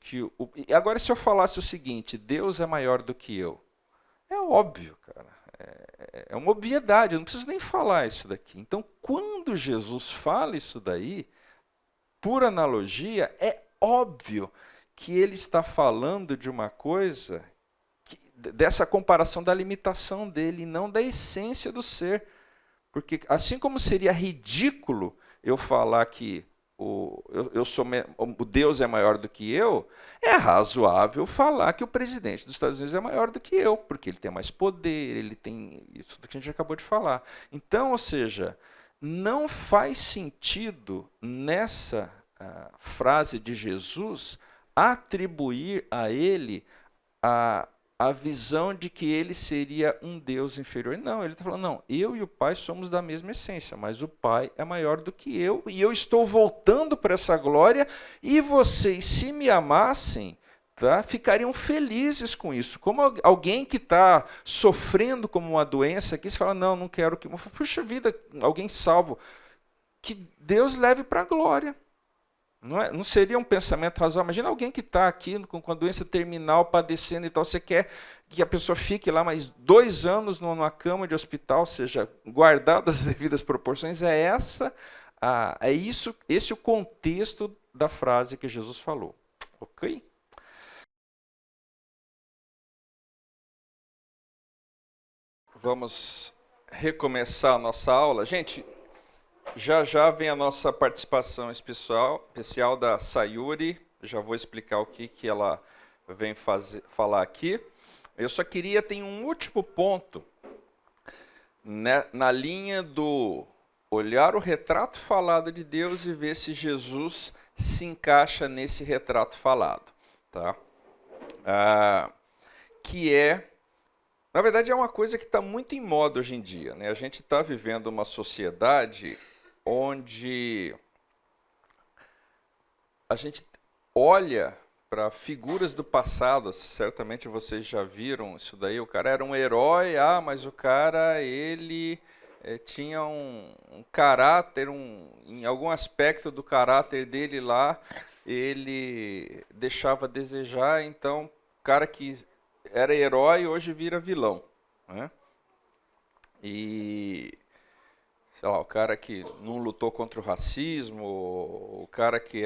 agora se eu falasse o seguinte, Deus é maior do que eu, é óbvio, cara, é uma obviedade, eu não preciso nem falar isso daqui. Então, quando Jesus fala isso daí, por analogia, é óbvio que ele está falando de uma coisa, dessa comparação da limitação dele, e não da essência do ser. Porque assim como seria ridículo eu falar que o Deus é maior do que eu, é razoável falar que o presidente dos Estados Unidos é maior do que eu, porque ele tem mais poder, ele tem isso que a gente acabou de falar. Então, ou seja, não faz sentido nessa frase de Jesus atribuir a ele a visão de que ele seria um Deus inferior. Não, ele está falando, não, eu e o Pai somos da mesma essência, mas o Pai é maior do que eu, e eu estou voltando para essa glória, e vocês, se me amassem, tá, ficariam felizes com isso. Como alguém que está sofrendo como uma doença aqui, você fala, não quero que... Puxa vida, alguém salvo. Que Deus leve para a glória. Não seria um pensamento razoável? Imagina alguém que está aqui com a doença terminal, padecendo e tal, você quer que a pessoa fique lá mais 2 anos numa cama de hospital, seja, guardadas as devidas proporções, esse o contexto da frase que Jesus falou. Ok? Vamos recomeçar a nossa aula. Gente, já vem a nossa participação especial da Sayuri. Já vou explicar o que ela vem falar aqui. Eu só queria, tem um último ponto, né, na linha do olhar o retrato falado de Deus e ver se Jesus se encaixa nesse retrato falado. Tá? Que é, na verdade, é uma coisa que está muito em moda hoje em dia. Né? A gente está vivendo uma sociedade onde a gente olha para figuras do passado, certamente vocês já viram isso daí, o cara era um herói, mas o cara, ele tinha um caráter, em algum aspecto do caráter dele lá, ele deixava a desejar, então o cara que era herói hoje vira vilão. Né? E, sei lá, o cara que não lutou contra o racismo, o cara que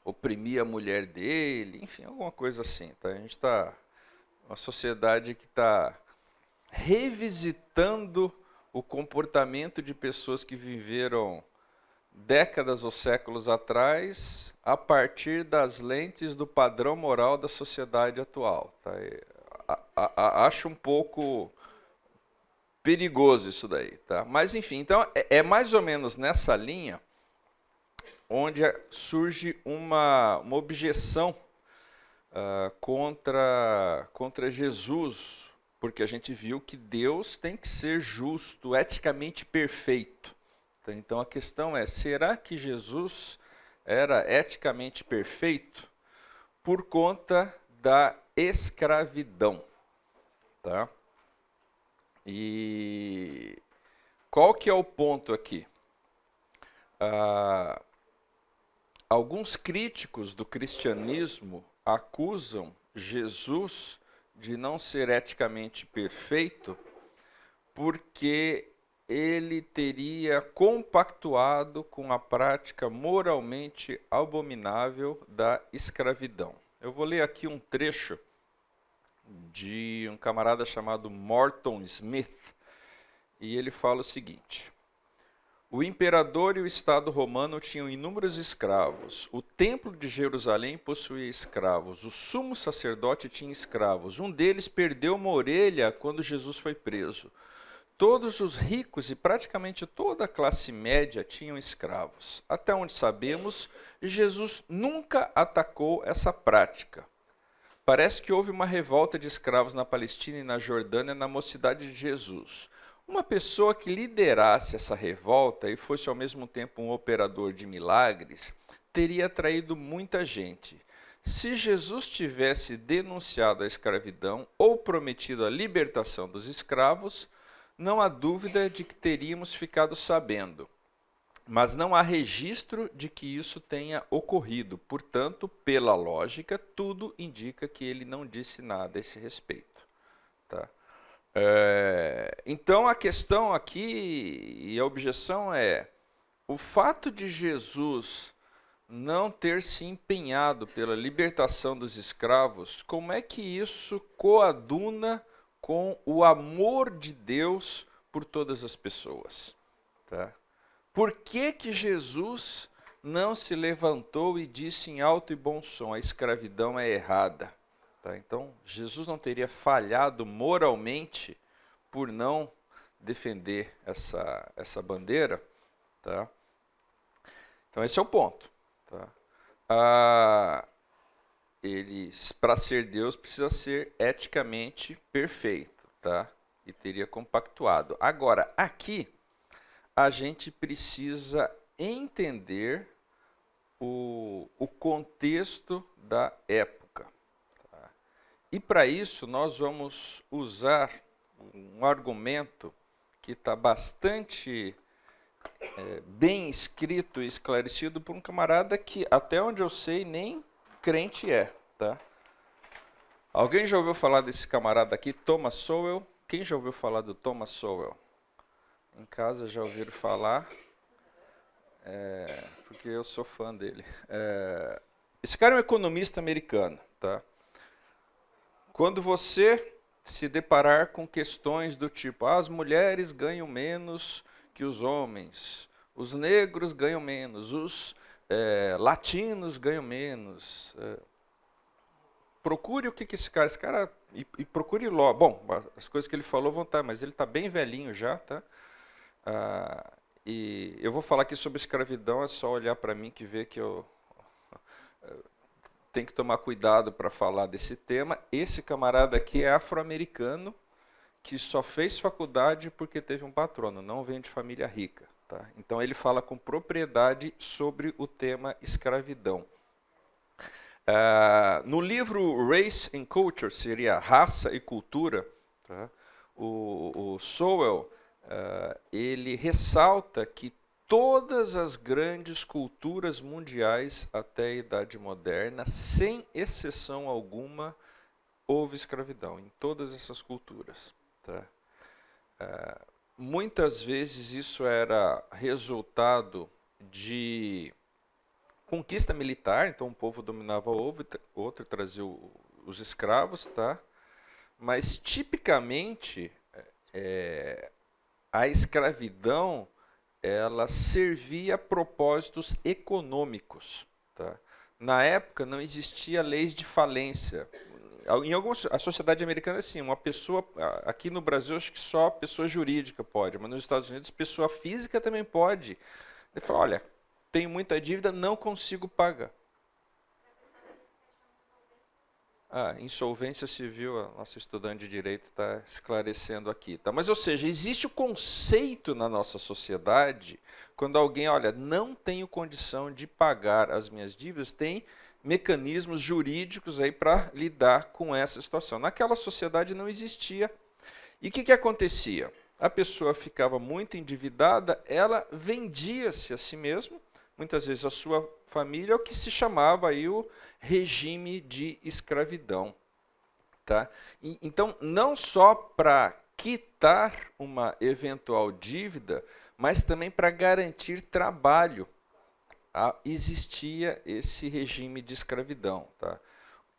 oprimia a mulher dele, enfim, alguma coisa assim. Tá? A gente está uma sociedade que está revisitando o comportamento de pessoas que viveram décadas ou séculos atrás a partir das lentes do padrão moral da sociedade atual. Tá? Acho um pouco perigoso isso daí. Tá? Mas, enfim, então é mais ou menos nessa linha onde surge uma objeção contra Jesus, porque a gente viu que Deus tem que ser justo, eticamente perfeito. Então a questão é, será que Jesus era eticamente perfeito por conta da escravidão? Tá? E qual que é o ponto aqui? Alguns críticos do cristianismo acusam Jesus de não ser eticamente perfeito porque ele teria compactuado com a prática moralmente abominável da escravidão. Eu vou ler aqui um trecho de um camarada chamado Morton Smith, e ele fala o seguinte: o imperador e o Estado romano tinham inúmeros escravos. O templo de Jerusalém possuía escravos. O sumo sacerdote tinha escravos. Um deles perdeu uma orelha quando Jesus foi preso. Todos os ricos e praticamente toda a classe média tinham escravos. Até onde sabemos, Jesus nunca atacou essa prática. Parece que houve uma revolta de escravos na Palestina e na Jordânia na mocidade de Jesus. Uma pessoa que liderasse essa revolta e fosse ao mesmo tempo um operador de milagres, teria atraído muita gente. Se Jesus tivesse denunciado a escravidão ou prometido a libertação dos escravos, não há dúvida de que teríamos ficado sabendo. Mas não há registro de que isso tenha ocorrido. Portanto, pela lógica, tudo indica que ele não disse nada a esse respeito. Tá? Então a questão aqui e a objeção é o fato de Jesus não ter se empenhado pela libertação dos escravos, como é que isso coaduna com o amor de Deus por todas as pessoas? Tá? Por que Jesus não se levantou e disse em alto e bom som, a escravidão é errada? Tá? Então, Jesus não teria falhado moralmente por não defender essa bandeira. Tá? Então, esse é o ponto. Tá? Ele, para ser Deus, precisa ser eticamente perfeito. Tá? E teria compactuado. Agora, aqui, a gente precisa entender o contexto da época. E para isso nós vamos usar um argumento que está bastante bem escrito e esclarecido por um camarada que, até onde eu sei, nem crente é. Tá? Alguém já ouviu falar desse camarada aqui, Thomas Sowell? Quem já ouviu falar do Thomas Sowell? Em casa já ouviram falar, porque eu sou fã dele. Esse cara é um economista americano. Tá? Quando você se deparar com questões do tipo, as mulheres ganham menos que os homens, os negros ganham menos, os latinos ganham menos. procure o que esse cara e procure logo. Bom, as coisas que ele falou vão estar, mas ele está bem velhinho já, tá? E eu vou falar aqui sobre escravidão, é só olhar para mim que vê que eu tenho que tomar cuidado para falar desse tema. Esse camarada aqui é afro-americano, que só fez faculdade porque teve um patrono, não vem de família rica. Tá? Então ele fala com propriedade sobre o tema escravidão. No livro Race and Culture, seria Raça e Cultura, tá? o Sowell ele ressalta que todas as grandes culturas mundiais até a Idade Moderna, sem exceção alguma, houve escravidão em todas essas culturas. Tá? Muitas vezes isso era resultado de conquista militar, então um povo dominava outro e trazia os escravos, tá? Mas tipicamente a escravidão ela servia a propósitos econômicos. Tá? Na época não existia leis de falência. A sociedade americana é assim, uma pessoa, aqui no Brasil acho que só pessoa jurídica pode, mas nos Estados Unidos pessoa física também pode. Ele fala, olha, tenho muita dívida, não consigo pagar. Insolvência civil, a nossa estudante de direito está esclarecendo aqui. Tá? Mas, ou seja, existe o conceito na nossa sociedade, quando alguém, olha, não tenho condição de pagar as minhas dívidas, tem mecanismos jurídicos aí para lidar com essa situação. Naquela sociedade não existia. E o que acontecia? A pessoa ficava muito endividada, ela vendia-se a si mesma, muitas vezes a sua família, o que se chamava aí o regime de escravidão. Tá? Então, não só para quitar uma eventual dívida, mas também para garantir trabalho. Existia esse regime de escravidão. Tá?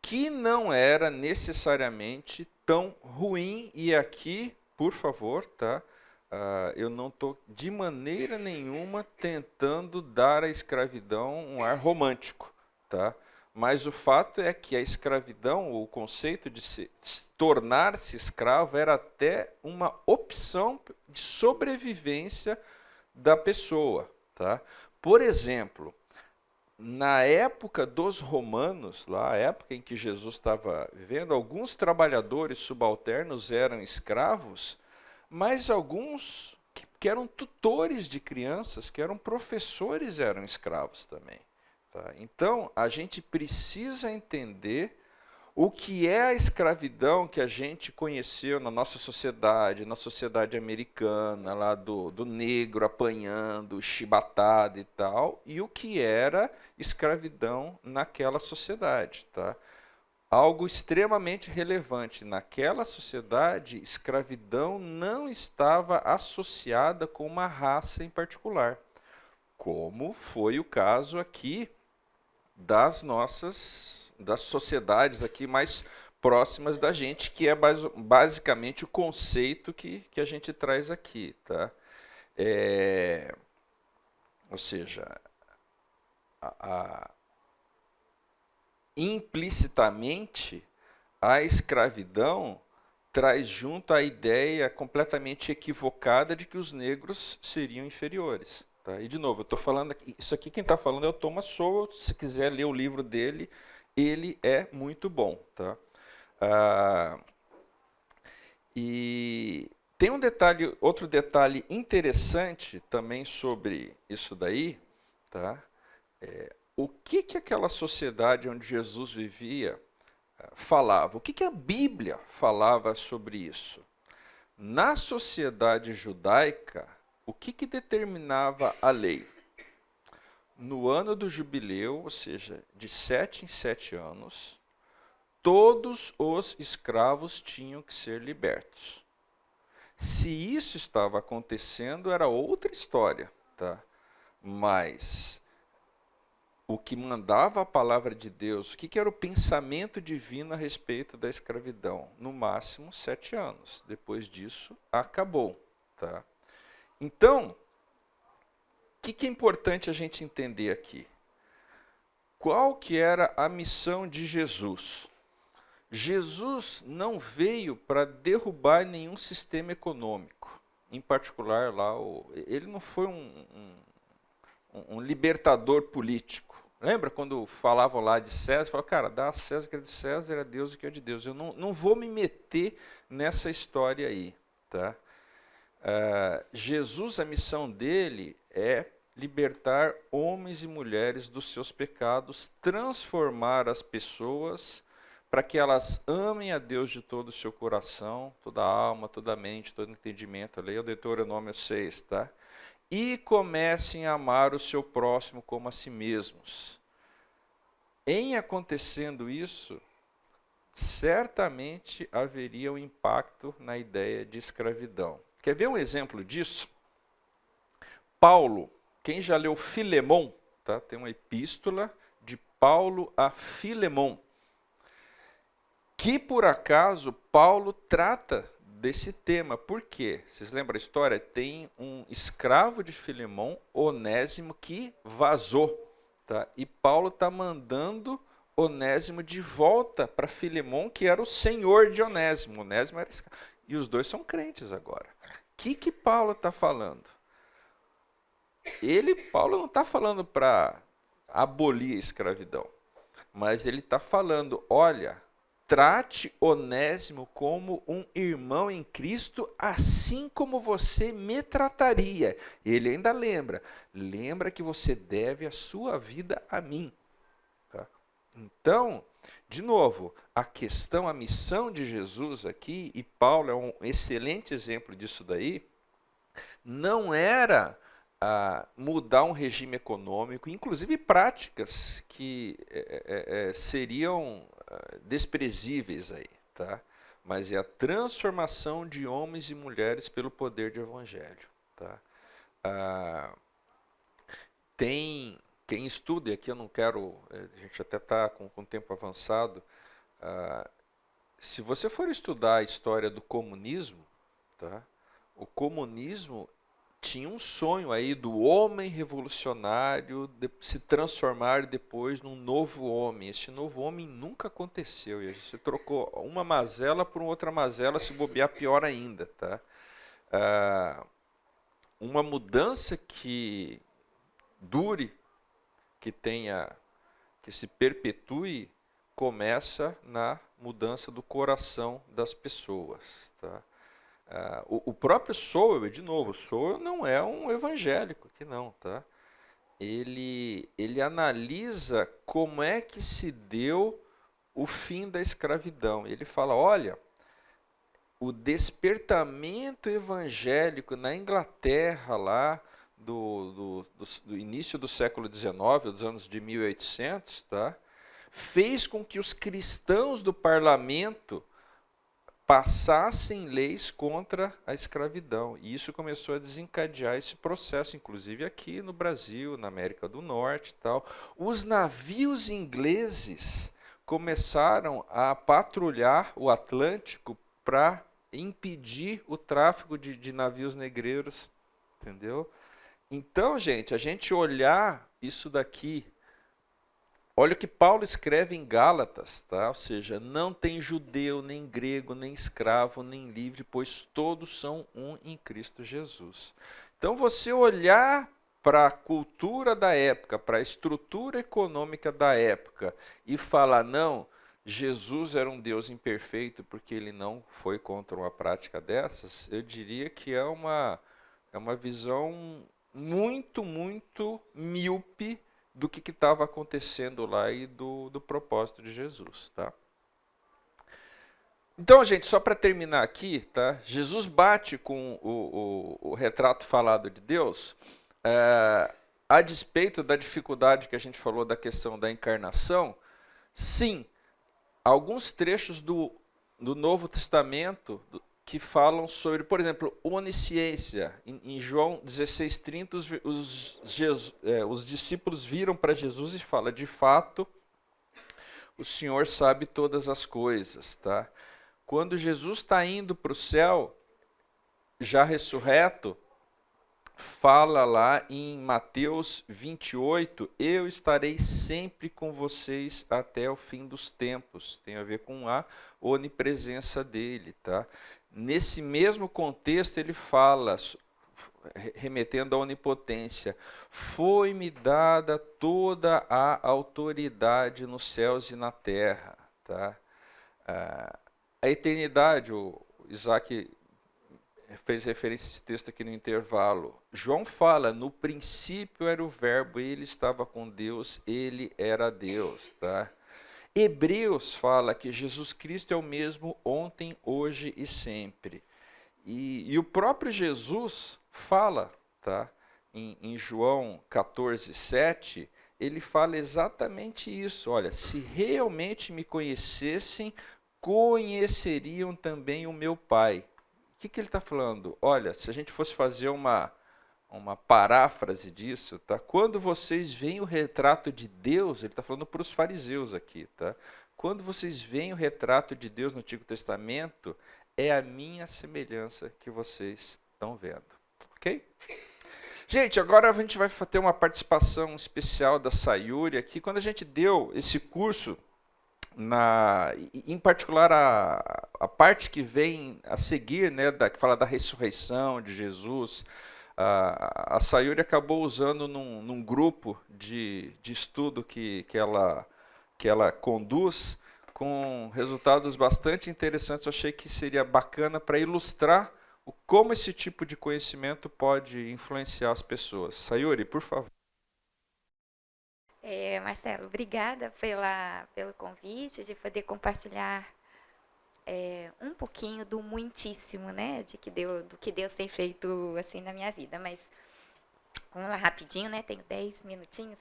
Que não era necessariamente tão ruim, e aqui, por favor, tá? Eu não estou de maneira nenhuma tentando dar à escravidão um ar romântico, tá? Mas o fato é que a escravidão, o conceito de tornar-se escravo, era até uma opção de sobrevivência da pessoa. Tá? Por exemplo, na época dos romanos, lá, a época em que Jesus estava vivendo, alguns trabalhadores subalternos eram escravos, mas alguns que eram tutores de crianças, que eram professores, eram escravos também. Tá? Então, a gente precisa entender o que é a escravidão que a gente conheceu na nossa sociedade, na sociedade americana, lá do negro apanhando, chibatado e tal, e o que era escravidão naquela sociedade. Tá? Algo extremamente relevante. Naquela sociedade, escravidão não estava associada com uma raça em particular, como foi o caso aqui das sociedades aqui mais próximas da gente, que é basicamente o conceito que a gente traz aqui. Tá? Ou seja, implicitamente, a escravidão traz junto a ideia completamente equivocada de que os negros seriam inferiores. Tá? E, de novo, eu estou falando aqui, isso aqui quem está falando é o Thomas Sowell. Se quiser ler o livro dele, ele é muito bom. Tá? E tem outro detalhe interessante também sobre isso daí. Tá? O que aquela sociedade onde Jesus vivia falava? O que a Bíblia falava sobre isso? Na sociedade judaica, o que determinava a lei? No ano do jubileu, ou seja, de 7 em 7 anos, todos os escravos tinham que ser libertos. Se isso estava acontecendo, era outra história. Tá? Mas o que mandava a palavra de Deus, o que era o pensamento divino a respeito da escravidão? No máximo 7 anos. Depois disso, acabou. Tá? Então, o que é importante a gente entender aqui? Qual que era a missão de Jesus? Jesus não veio para derrubar nenhum sistema econômico, em particular lá, ele não foi um libertador político. Lembra quando falavam lá de César? Falavam, cara, dá a César o que é de César, a Deus o que é de Deus. Eu não vou me meter nessa história aí. Tá? Jesus, a missão dele é libertar homens e mulheres dos seus pecados, transformar as pessoas para que elas amem a Deus de todo o seu coração, toda a alma, toda a mente, todo o entendimento. Leia o Deuteronômio 6, tá? E comecem a amar o seu próximo como a si mesmos. Em acontecendo isso, certamente haveria um impacto na ideia de escravidão. Quer ver um exemplo disso? Paulo, quem já leu Filemon, tá? Tem uma epístola de Paulo a Filemon, que por acaso Paulo trata desse tema. Por quê? Vocês lembram a história? Tem um escravo de Filemon, Onésimo, que vazou. Tá? E Paulo está mandando Onésimo de volta para Filemon, que era o senhor de Onésimo. Onésimo era escravo. E os dois são crentes agora. O que Paulo está falando? Paulo não está falando para abolir a escravidão. Mas ele está falando, olha, trate Onésimo como um irmão em Cristo, assim como você me trataria. Ele ainda lembra que você deve a sua vida a mim. Tá? Então, de novo, a missão de Jesus aqui, e Paulo é um excelente exemplo disso daí, não era mudar um regime econômico, inclusive práticas que seriam desprezíveis aí, tá? Mas é a transformação de homens e mulheres pelo poder do evangelho, tá? Tem quem estuda, e aqui eu não quero, a gente até está com o tempo avançado, se você for estudar a história do comunismo, tá? O comunismo tinha um sonho aí do homem revolucionário se transformar depois num novo homem. Esse novo homem nunca aconteceu. E você trocou uma mazela por outra mazela, se bobear pior ainda. Tá? Uma mudança que dure, que se perpetue, começa na mudança do coração das pessoas. Tá? O próprio Sowell, de novo, Sowell não é um evangélico, aqui não, tá? Ele analisa como é que se deu o fim da escravidão. Ele fala, olha, o despertamento evangélico na Inglaterra, lá do início do século XIX, dos anos de 1800, tá? Fez com que os cristãos do parlamento passassem leis contra a escravidão. E isso começou a desencadear esse processo, inclusive aqui no Brasil, na América do Norte e tal. Os navios ingleses começaram a patrulhar o Atlântico para impedir o tráfico de navios negreiros, entendeu? Então, gente, a gente olhar isso daqui, olha o que Paulo escreve em Gálatas, tá? Ou seja, não tem judeu, nem grego, nem escravo, nem livre, pois todos são um em Cristo Jesus. Então, você olhar para a cultura da época, para a estrutura econômica da época e falar, não, Jesus era um Deus imperfeito porque ele não foi contra uma prática dessas, eu diria que é uma visão muito, muito míope do que estava acontecendo lá e do propósito de Jesus, tá? Então, gente, só para terminar aqui, tá? Jesus bate com o retrato falado de Deus, a despeito da dificuldade que a gente falou da questão da encarnação. Sim, alguns trechos do Novo Testamento que falam sobre, por exemplo, onisciência. Em João 16:30, os discípulos viram para Jesus e falam, de fato, o Senhor sabe todas as coisas. Tá? Quando Jesus está indo para o céu, já ressurreto, fala lá em Mateus 28, eu estarei sempre com vocês até o fim dos tempos. Tem a ver com a onipresença dele, tá? Nesse mesmo contexto ele fala, remetendo à onipotência, foi-me dada toda a autoridade nos céus e na terra, tá? A eternidade, o Isaac fez referência a esse texto aqui no intervalo. João fala, no princípio era o verbo, ele estava com Deus, ele era Deus, tá? Hebreus fala que Jesus Cristo é o mesmo ontem, hoje e sempre. E o próprio Jesus fala, tá? Em João 14, 7, ele fala exatamente isso. Olha, se realmente me conhecessem, conheceriam também o meu Pai. O que ele está falando? Olha, se a gente fosse fazer uma paráfrase disso, tá? Quando vocês veem o retrato de Deus, ele está falando para os fariseus aqui, tá? Quando vocês veem o retrato de Deus no Antigo Testamento, é a minha semelhança que vocês estão vendo, ok? Gente, agora a gente vai ter uma participação especial da Sayuri aqui. Quando a gente deu esse curso, em particular a parte que vem a seguir, né, que fala da ressurreição de Jesus, a Sayuri acabou usando num grupo de estudo que ela conduz, com resultados bastante interessantes. Eu achei que seria bacana para ilustrar como esse tipo de conhecimento pode influenciar as pessoas. Sayuri, por favor. Marcelo, obrigada pelo convite de poder compartilhar um pouquinho do muitíssimo, né, do que Deus tem feito assim na minha vida. Mas vamos lá rapidinho, né? Tenho 10 minutinhos.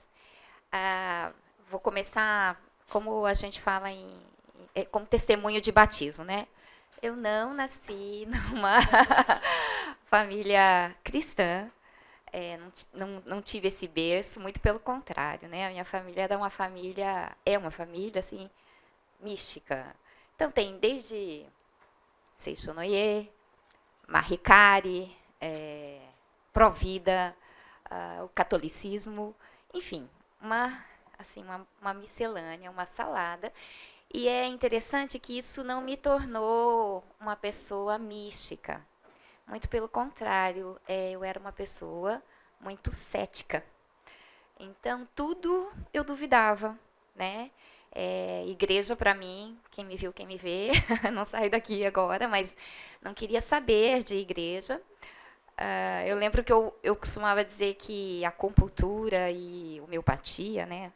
Vou começar, como a gente fala como testemunho de batismo, né? Eu não nasci numa família cristã. Não tive esse berço, muito pelo contrário, né? A minha família é uma família assim mística. Então tem desde Seixonoye, Mahikari, Provida, o catolicismo, enfim, uma miscelânea, uma salada. E é interessante que isso não me tornou uma pessoa mística. Muito pelo contrário, eu era uma pessoa muito cética. Então, tudo eu duvidava, né? Igreja, para mim, quem me viu, quem me vê, não saio daqui agora, mas não queria saber de igreja. Eu lembro que eu costumava dizer que a acupuntura e homeopatia, né,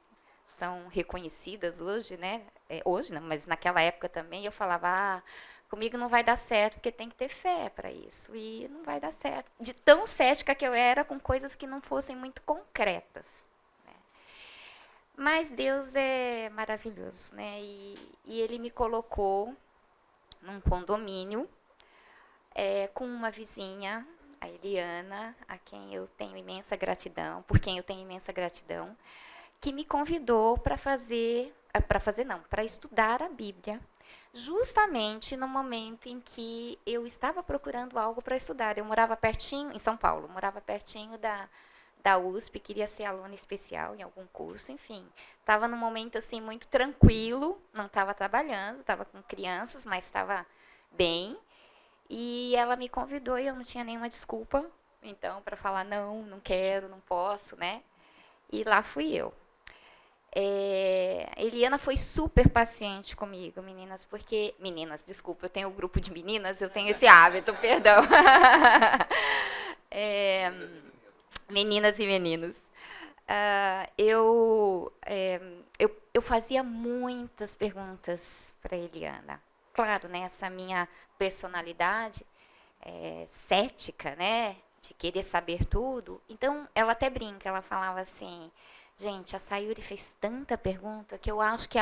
são reconhecidas hoje, né? Hoje não, mas naquela época também eu falava, comigo não vai dar certo, porque tem que ter fé para isso. E não vai dar certo. De tão cética que eu era com coisas que não fossem muito concretas. Né? Mas Deus é maravilhoso, né? E Ele me colocou num condomínio com uma vizinha, a Eliana, por quem eu tenho imensa gratidão, que me convidou para estudar a Bíblia, justamente no momento em que eu estava procurando algo para estudar. Eu morava pertinho, em São Paulo, pertinho da USP, queria ser aluna especial em algum curso, enfim. Estava num momento assim muito tranquilo, não estava trabalhando, estava com crianças, mas estava bem. E ela me convidou e eu não tinha nenhuma desculpa, então, para falar não quero, não posso, né? E lá fui eu. Eliana foi super paciente comigo, meninas, desculpa, eu tenho um grupo de meninas, eu tenho esse hábito, perdão. Meninas e meninos. Eu fazia muitas perguntas para Eliana. Claro, né, essa minha personalidade cética, né, de querer saber tudo. Então, ela até brinca, ela falava assim... Gente, a Sayuri fez tanta pergunta que eu acho que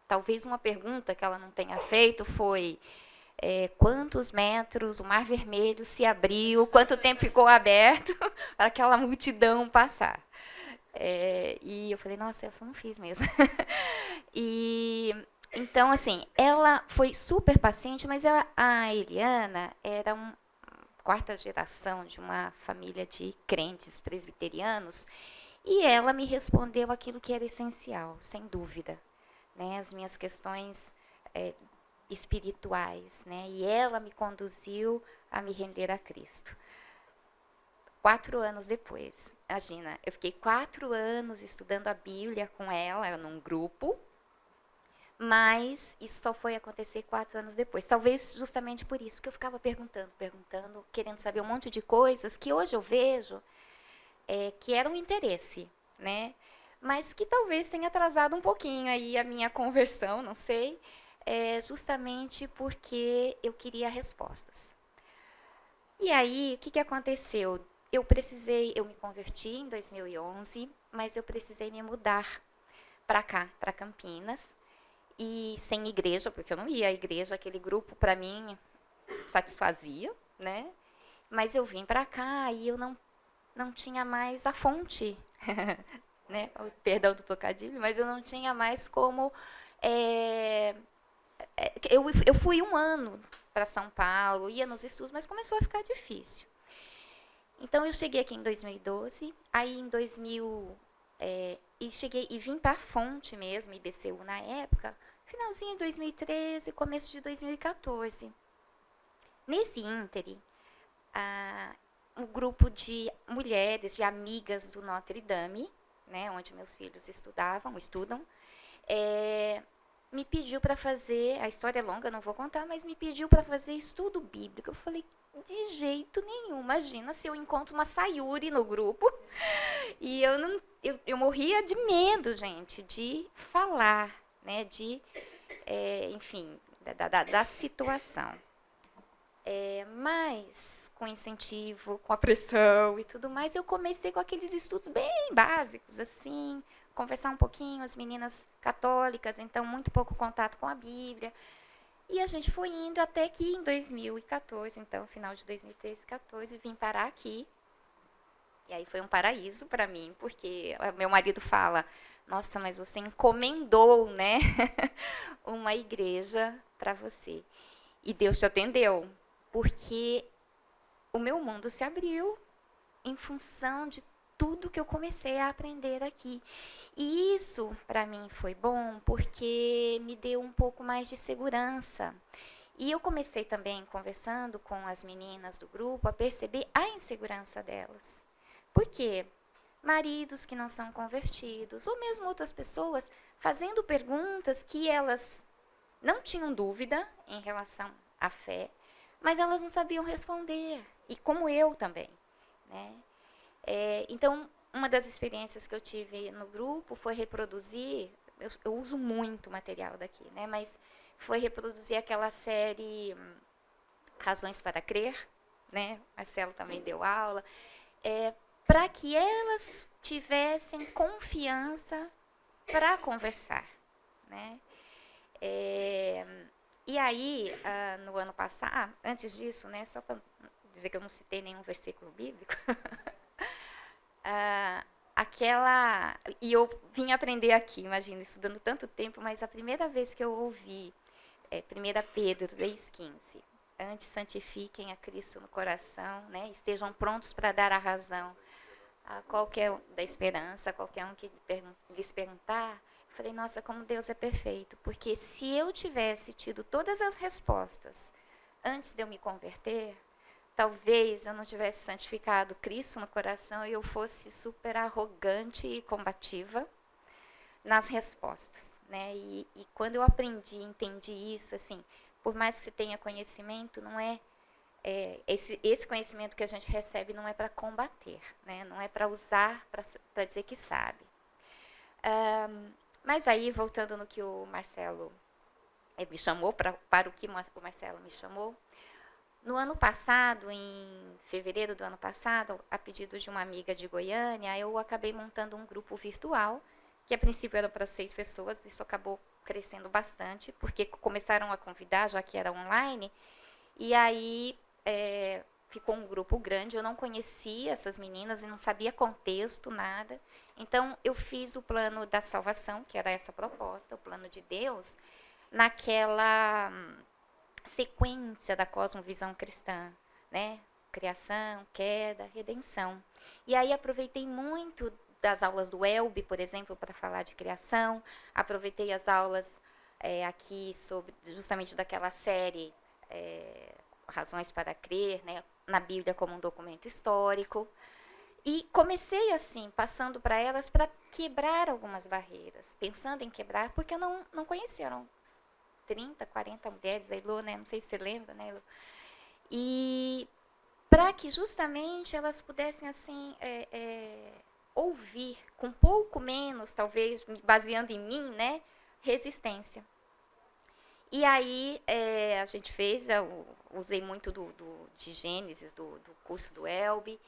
talvez uma pergunta que ela não tenha feito foi quantos metros o Mar Vermelho se abriu, quanto tempo ficou aberto para aquela multidão passar. E eu falei, nossa, essa eu não fiz mesmo. E então, assim, ela foi super paciente, mas a Eliana era quarta geração de uma família de crentes presbiterianos, e ela me respondeu aquilo que era essencial, sem dúvida, né? As minhas questões espirituais, né? E ela me conduziu a me render a Cristo. 4 anos depois, imagina, eu fiquei 4 anos estudando a Bíblia com ela, num grupo, mas isso só foi acontecer 4 anos depois. Talvez justamente por isso, porque eu ficava perguntando, querendo saber um monte de coisas que hoje eu vejo que era um interesse, né? Mas que talvez tenha atrasado um pouquinho aí a minha conversão, não sei, justamente porque eu queria respostas. E aí, o que aconteceu? Eu me converti em 2011, mas eu precisei me mudar para cá, para Campinas, e sem igreja, porque eu não ia à igreja, aquele grupo para mim satisfazia, né? Mas eu vim para cá e eu não tinha mais a fonte, né? Perdão do trocadilho, mas eu não tinha mais como... eu fui 1 ano para São Paulo, ia nos estudos, mas começou a ficar difícil. Então, eu cheguei aqui em 2012, aí em 2000... e vim para a fonte mesmo, IBCU na época, finalzinho de 2013, começo de 2014. Nesse ínterim, um grupo de mulheres, de amigas do Notre Dame, né, onde meus filhos estudam, me pediu para fazer, a história é longa, não vou contar, mas me pediu para fazer estudo bíblico. Eu falei, de jeito nenhum, imagina se eu encontro uma Sayuri no grupo, e eu morria de medo, gente, de falar, né, enfim, da situação. Mas, com incentivo, com a pressão e tudo mais, eu comecei com aqueles estudos bem básicos, assim, conversar um pouquinho, as meninas católicas, então muito pouco contato com a Bíblia. E a gente foi indo até que em 2014, então, final de 2013, 2014, vim parar aqui. E aí foi um paraíso para mim, porque meu marido fala, nossa, mas você encomendou, né, uma igreja para você. E Deus te atendeu, porque o meu mundo se abriu em função de tudo que eu comecei a aprender aqui. E isso, para mim, foi bom, porque me deu um pouco mais de segurança. E eu comecei também, conversando com as meninas do grupo, a perceber a insegurança delas. Por quê? Maridos que não são convertidos, ou mesmo outras pessoas, fazendo perguntas que elas não tinham dúvida em relação à fé, mas elas não sabiam responder, e como eu também, né? Então, uma das experiências que eu tive no grupo foi reproduzir, eu uso muito material daqui, né? Mas foi reproduzir aquela série Razões para Crer, né? Marcelo também deu aula, para que elas tivessem confiança para conversar, né? E aí, no ano passado, antes disso, né, só para dizer que eu não citei nenhum versículo bíblico, e eu vim aprender aqui, imagina, estudando tanto tempo, mas a primeira vez que eu ouvi 1 Pedro 3,15, antes santifiquem a Cristo no coração, né, estejam prontos para dar a razão a qualquer da esperança, a qualquer um que lhes perguntar. Eu falei, nossa, como Deus é perfeito, porque se eu tivesse tido todas as respostas antes de eu me converter, talvez eu não tivesse santificado Cristo no coração e eu fosse super arrogante e combativa nas respostas, né? E quando eu entendi isso, assim, por mais que você tenha conhecimento, não esse conhecimento que a gente recebe não é para combater, né? Não é para usar para dizer que sabe. Mas aí, voltando no que o Marcelo me chamou, para o que o Marcelo me chamou, no ano passado, em fevereiro do ano passado, a pedido de uma amiga de Goiânia, eu acabei montando um grupo virtual, que a princípio era para 6 pessoas, isso acabou crescendo bastante, porque começaram a convidar, já que era online, e aí ficou um grupo grande, eu não conhecia essas meninas e não sabia contexto, nada. Então, eu fiz o plano da salvação, que era essa proposta, o plano de Deus, naquela sequência da cosmovisão cristã, né? criação, queda, redenção. E aí aproveitei muito das aulas do Elbe, por exemplo, para falar de criação. Aproveitei as aulas aqui sobre justamente daquela série Razões para Crer, né, na Bíblia como um documento histórico. E comecei assim, passando para elas para quebrar algumas barreiras, pensando em quebrar, porque eu não conhecia, eram 30, 40 mulheres, a Elô, né, não sei se você lembra, né, Elô? E para que justamente elas pudessem assim ouvir com um pouco menos, talvez, baseando em mim, né, resistência. E aí a gente fez, eu usei muito de Gênesis, do curso do Elbe,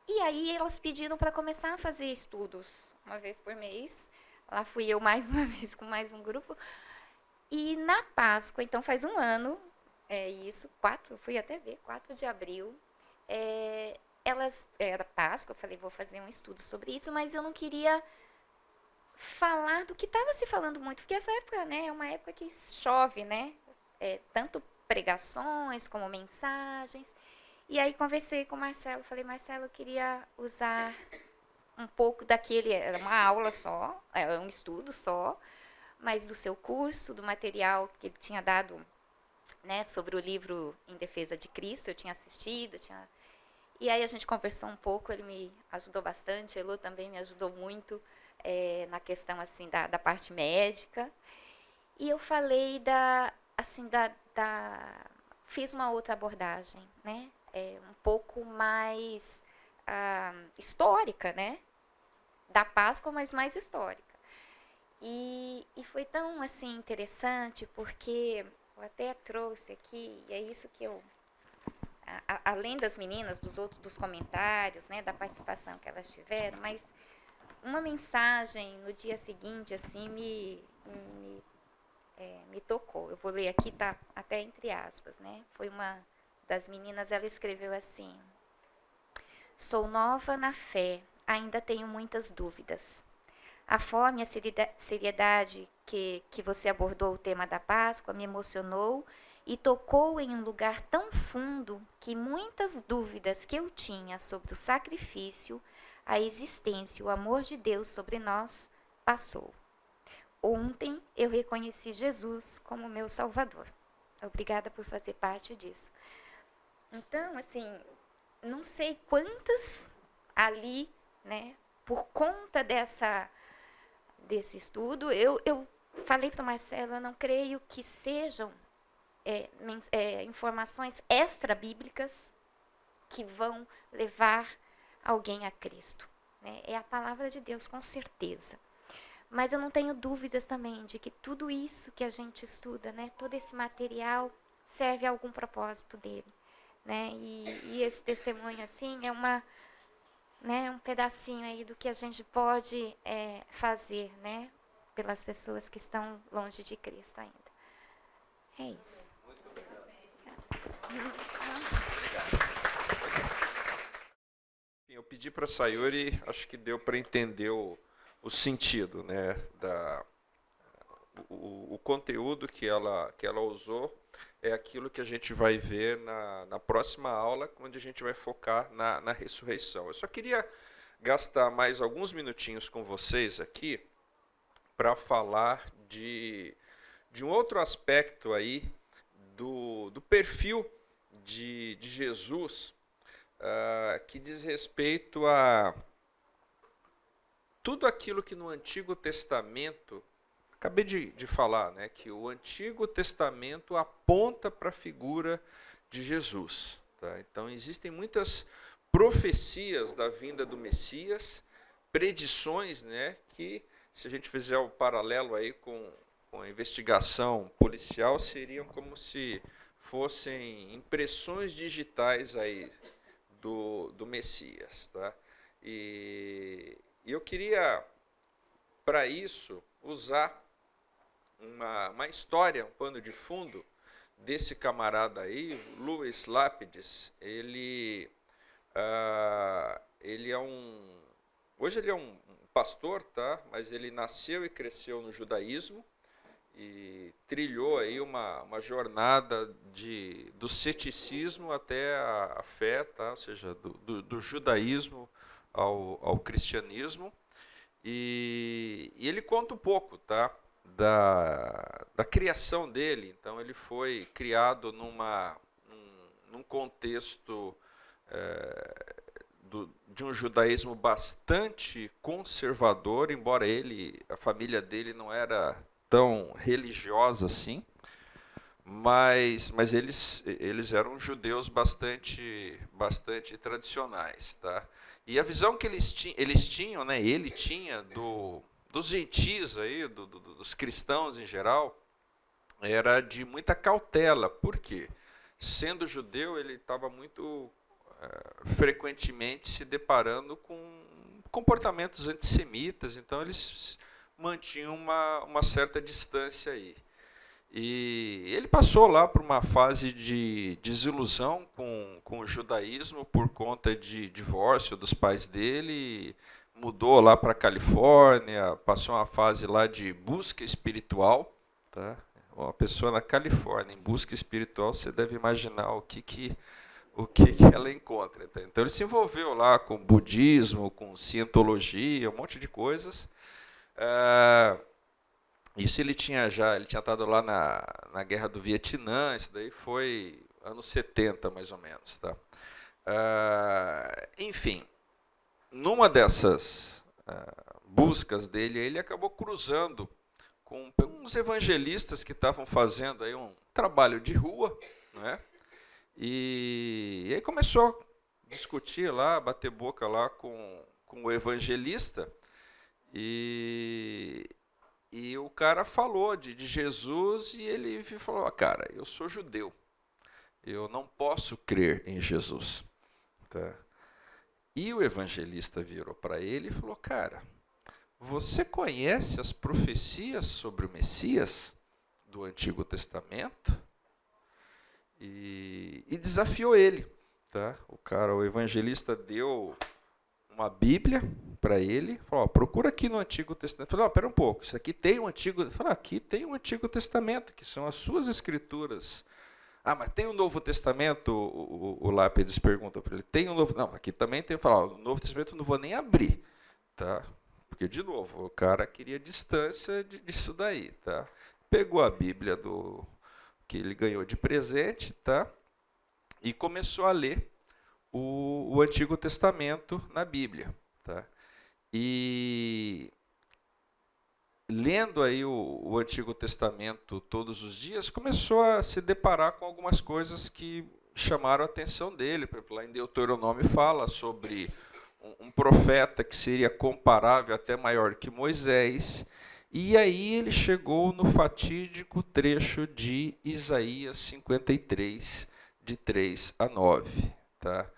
e aí elas pediram para começar a fazer estudos uma vez por mês. Lá fui eu mais uma vez com mais um grupo. E na Páscoa, então faz um ano, eu fui até ver, 4 de abril, era Páscoa, eu falei, vou fazer um estudo sobre isso, mas eu não queria falar do que estava se falando muito, porque essa época, né, é uma época que chove, né, tanto pregações como mensagens. E aí conversei com o Marcelo, falei, Marcelo, eu queria usar um pouco daquele, era uma aula só, um estudo só, mas do seu curso, do material que ele tinha dado, né, sobre o livro Em Defesa de Cristo, eu tinha assistido, e aí a gente conversou um pouco, ele me ajudou bastante, Elô também me ajudou muito na questão assim da parte médica. E eu falei fiz uma outra abordagem, né, um pouco mais histórica, né, da Páscoa, mas mais histórica. E foi tão assim interessante, porque eu até trouxe aqui, e é isso que eu, além das meninas, dos comentários, né, da participação que elas tiveram, mas uma mensagem no dia seguinte assim me tocou. Eu vou ler aqui, tá até entre aspas, né? Foi uma das meninas, ela escreveu assim: sou nova na fé, ainda tenho muitas dúvidas. A forma e a seriedade que você abordou o tema da Páscoa me emocionou e tocou em um lugar tão fundo que muitas dúvidas que eu tinha sobre o sacrifício, a existência, o amor de Deus sobre nós, passou. Ontem eu reconheci Jesus como meu Salvador. Obrigada por fazer parte disso. Então, assim, não sei quantas ali, né, por conta desse estudo, eu falei para o Marcelo, eu não creio que sejam informações extra-bíblicas que vão levar alguém a Cristo, né? É a palavra de Deus, com certeza. Mas eu não tenho dúvidas também de que tudo isso que a gente estuda, né, todo esse material serve a algum propósito dele, né? E esse testemunho assim é um pedacinho aí do que a gente pode fazer, né, pelas pessoas que estão longe de Cristo ainda. É isso. Muito obrigado. Eu pedi para a Sayuri, acho que deu para entender o sentido, né, o conteúdo que ela usou é aquilo que a gente vai ver na próxima aula, onde a gente vai focar na ressurreição. Eu só queria gastar mais alguns minutinhos com vocês aqui para falar de um outro aspecto aí do perfil de Jesus, que diz respeito a tudo aquilo que no Antigo Testamento, acabei de falar, né, que o Antigo Testamento aponta para a figura de Jesus. Tá? Então, existem muitas profecias da vinda do Messias, predições, né, que, se a gente fizer o paralelo aí com a investigação policial, seriam como se fossem impressões digitais aí do Messias. Tá? E eu queria, para isso, usar uma história, um pano de fundo desse camarada aí, Louis Lapides. Ele é hoje ele é um pastor, tá? Mas ele nasceu e cresceu no judaísmo. e trilhou aí uma jornada do ceticismo até a fé, tá? Ou seja, do judaísmo ao cristianismo. E ele conta um pouco, tá? Da criação dele. Então, ele foi criado num contexto de um judaísmo bastante conservador, embora a família dele não era tão religiosa assim, mas eles eram judeus bastante tradicionais, tá? E a visão que eles tinham, né, ele tinha dos gentis aí, dos cristãos em geral, era de muita cautela. Por quê? Sendo judeu, ele estava muito frequentemente se deparando com comportamentos antissemitas, então eles mantinham uma certa distância aí. E ele passou lá por uma fase de desilusão com o judaísmo por conta de divórcio dos pais dele, mudou lá para a Califórnia, passou uma fase lá de busca espiritual, tá? Uma pessoa na Califórnia em busca espiritual, você deve imaginar o que ela encontra. Tá? Então ele se envolveu lá com budismo, com cientologia, um monte de coisas. Isso ele tinha estado lá na Guerra do Vietnã, isso daí foi anos 70 mais ou menos. Tá? Enfim, numa dessas buscas dele, ele acabou cruzando com uns evangelistas que estavam fazendo aí um trabalho de rua, né? E aí começou a discutir lá, bater boca lá com o evangelista, e o cara falou de Jesus, e ele falou, cara, eu sou judeu, eu não posso crer em Jesus. Tá? E o evangelista virou para ele e falou, cara, você conhece as profecias sobre o Messias do Antigo Testamento? E desafiou ele. Tá? O evangelista deu uma Bíblia para ele, falou, procura aqui no Antigo Testamento. Falou, espera um pouco, isso aqui tem um Antigo... Falou, aqui tem um Antigo Testamento, que são as suas escrituras. Ah, mas tem o Novo Testamento? O Lápides pergunta para ele, tem o Novo... Não, aqui também tem. Falou, o Novo Testamento eu não vou nem abrir. Tá? Porque, de novo, o cara queria distância disso daí. Tá? Pegou a Bíblia que ele ganhou de presente, tá? E começou a ler o Antigo Testamento na Bíblia. Tá? E lendo aí o Antigo Testamento todos os dias, começou a se deparar com algumas coisas que chamaram a atenção dele. Por exemplo, lá em Deuteronômio fala sobre um profeta que seria comparável, até maior que Moisés. E aí ele chegou no fatídico trecho de Isaías 53, de 3 a 9. Tá?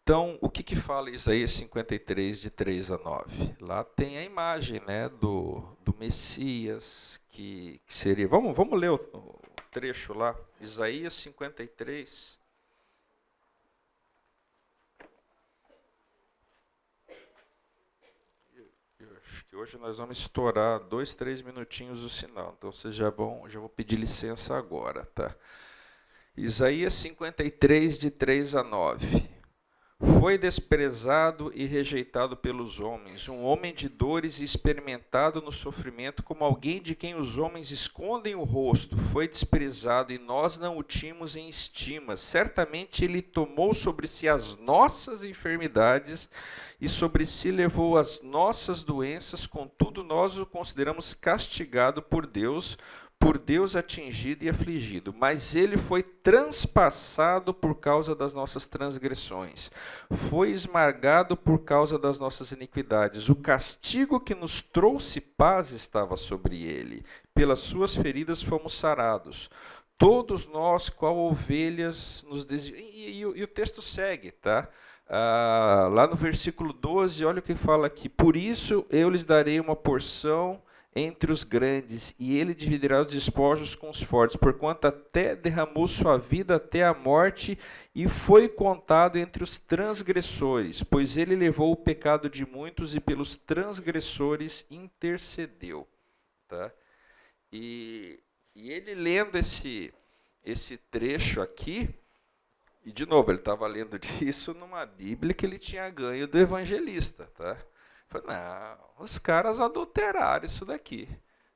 Então, o que fala Isaías 53, de 3 a 9? Lá tem a imagem, né, do Messias, que seria... Vamos ler o trecho lá. Isaías 53... Hoje nós vamos estourar 2, 3 minutinhos o sinal, então vocês já vou pedir licença agora, tá? Isaías 53, de 3 a 9. Foi desprezado e rejeitado pelos homens, um homem de dores e experimentado no sofrimento, como alguém de quem os homens escondem o rosto. Foi desprezado e nós não o tínhamos em estima. Certamente ele tomou sobre si as nossas enfermidades e sobre si levou as nossas doenças, contudo nós o consideramos castigado por Deus atingido e afligido, mas ele foi transpassado por causa das nossas transgressões, foi esmagado por causa das nossas iniquidades. O castigo que nos trouxe paz estava sobre ele, pelas suas feridas fomos sarados. Todos nós, qual ovelhas, nos desviamos. E o texto segue, tá? Lá no versículo 12, olha o que fala aqui. Por isso eu lhes darei uma porção entre os grandes, e ele dividirá os despojos com os fortes, porquanto até derramou sua vida até a morte, e foi contado entre os transgressores, pois ele levou o pecado de muitos e pelos transgressores intercedeu. Tá? E ele lendo esse trecho aqui, e de novo, ele estava lendo disso numa Bíblia que ele tinha ganho do evangelista. Tá? Falei, não, os caras adulteraram isso daqui.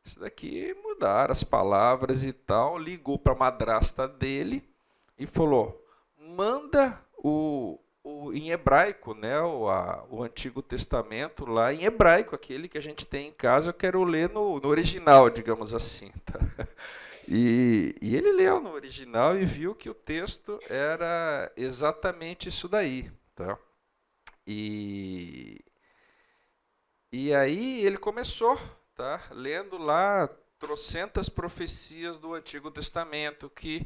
Isso daqui mudaram as palavras e tal. Ligou para a madrasta dele e falou, manda em hebraico, né, o Antigo Testamento lá em hebraico, aquele que a gente tem em casa, eu quero ler no original, digamos assim. Tá? E ele leu no original e viu que o texto era exatamente isso daí. Tá? E aí ele começou, tá, lendo lá trocentas profecias do Antigo Testamento, que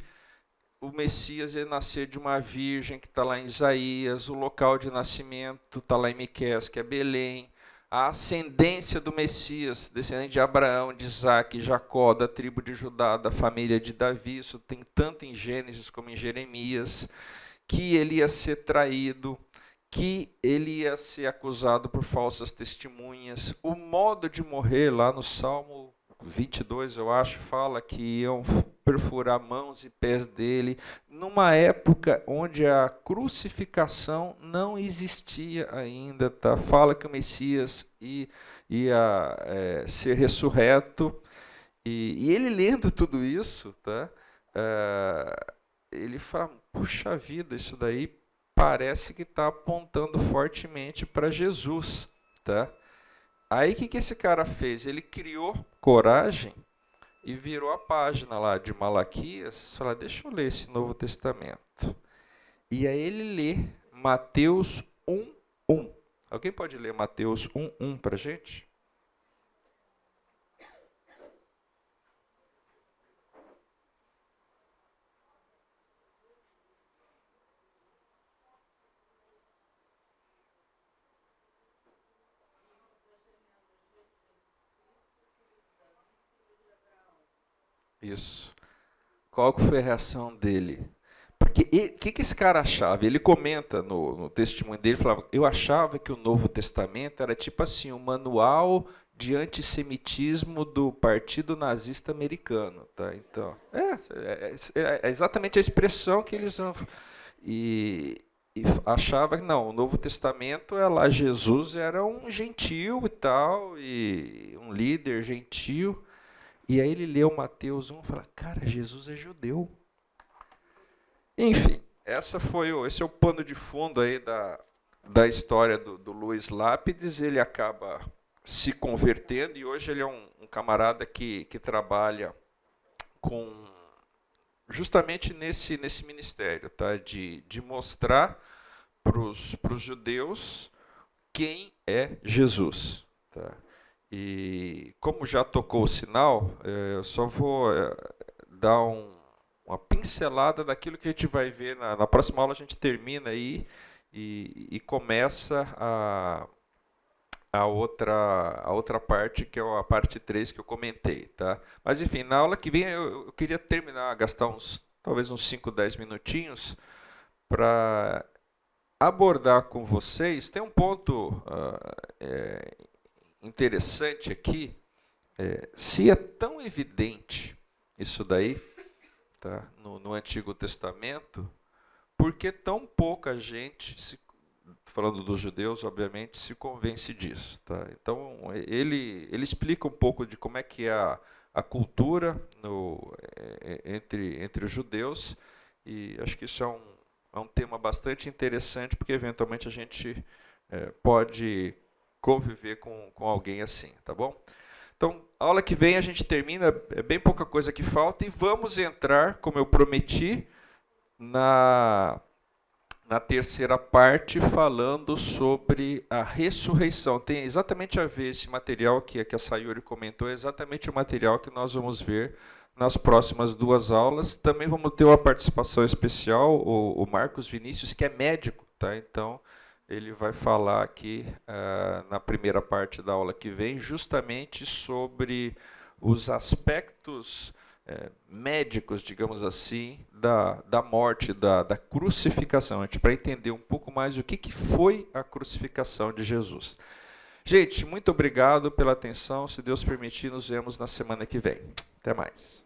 o Messias ia nascer de uma virgem, que está lá em Isaías, o local de nascimento está lá em Miqueias, que é Belém, a ascendência do Messias, descendente de Abraão, de Isaac, Jacó, da tribo de Judá, da família de Davi, isso tem tanto em Gênesis como em Jeremias, que ele ia ser traído, que ele ia ser acusado por falsas testemunhas. O modo de morrer, lá no Salmo 22, eu acho, fala que iam perfurar mãos e pés dele, numa época onde a crucificação não existia ainda. Tá? Fala que o Messias ia ser ressurreto. E ele lendo tudo isso, tá? Ele fala, puxa vida, isso daí parece que está apontando fortemente para Jesus. Tá? Aí o que esse cara fez? Ele criou coragem e virou a página lá de Malaquias, falou, deixa eu ler esse Novo Testamento. E aí ele lê Mateus 1:1. Alguém pode ler Mateus 1:1 para a gente? Isso. Qual que foi a reação dele? Porque o que esse cara achava? Ele comenta no testemunho dele, falava, eu achava que o Novo Testamento era tipo assim, um manual de antissemitismo do Partido Nazista Americano. Tá? Então, é exatamente a expressão que eles usam. E achava que não, o Novo Testamento, lá Jesus era um gentil e tal, e um líder gentil. E aí ele leu Mateus 1 e fala, cara, Jesus é judeu. Enfim, esse é o pano de fundo aí da história do Luiz Lápides. Ele acaba se convertendo e hoje ele é um camarada que trabalha justamente nesse ministério, tá? de mostrar para os judeus quem é Jesus. Tá? E como já tocou o sinal, eu só vou dar uma pincelada daquilo que a gente vai ver. Na próxima aula a gente termina aí e começa a outra parte, que é a parte 3 que eu comentei. Tá? Mas enfim, na aula que vem eu queria terminar, gastar talvez uns 5, 10 minutinhos para abordar com vocês. Tem um ponto interessante aqui, se é tão evidente isso daí, tá, no Antigo Testamento, por que tão pouca gente, falando dos judeus, obviamente, se convence disso? Tá? Então, ele explica um pouco de como é que é a cultura entre os judeus, e acho que isso é um tema bastante interessante, porque eventualmente a gente pode conviver com alguém assim, tá bom? Então, a aula que vem a gente termina, é bem pouca coisa que falta, e vamos entrar, como eu prometi, na terceira parte, falando sobre a ressurreição. Tem exatamente a ver esse material que a Sayuri comentou, é exatamente o material que nós vamos ver nas próximas 2 aulas. Também vamos ter uma participação especial, o Marcos Vinícius, que é médico, tá? Então, ele vai falar aqui na primeira parte da aula que vem justamente sobre os aspectos médicos, digamos assim, da morte, da crucificação, para entender um pouco mais o que foi a crucificação de Jesus. Gente, muito obrigado pela atenção. Se Deus permitir, nos vemos na semana que vem. Até mais.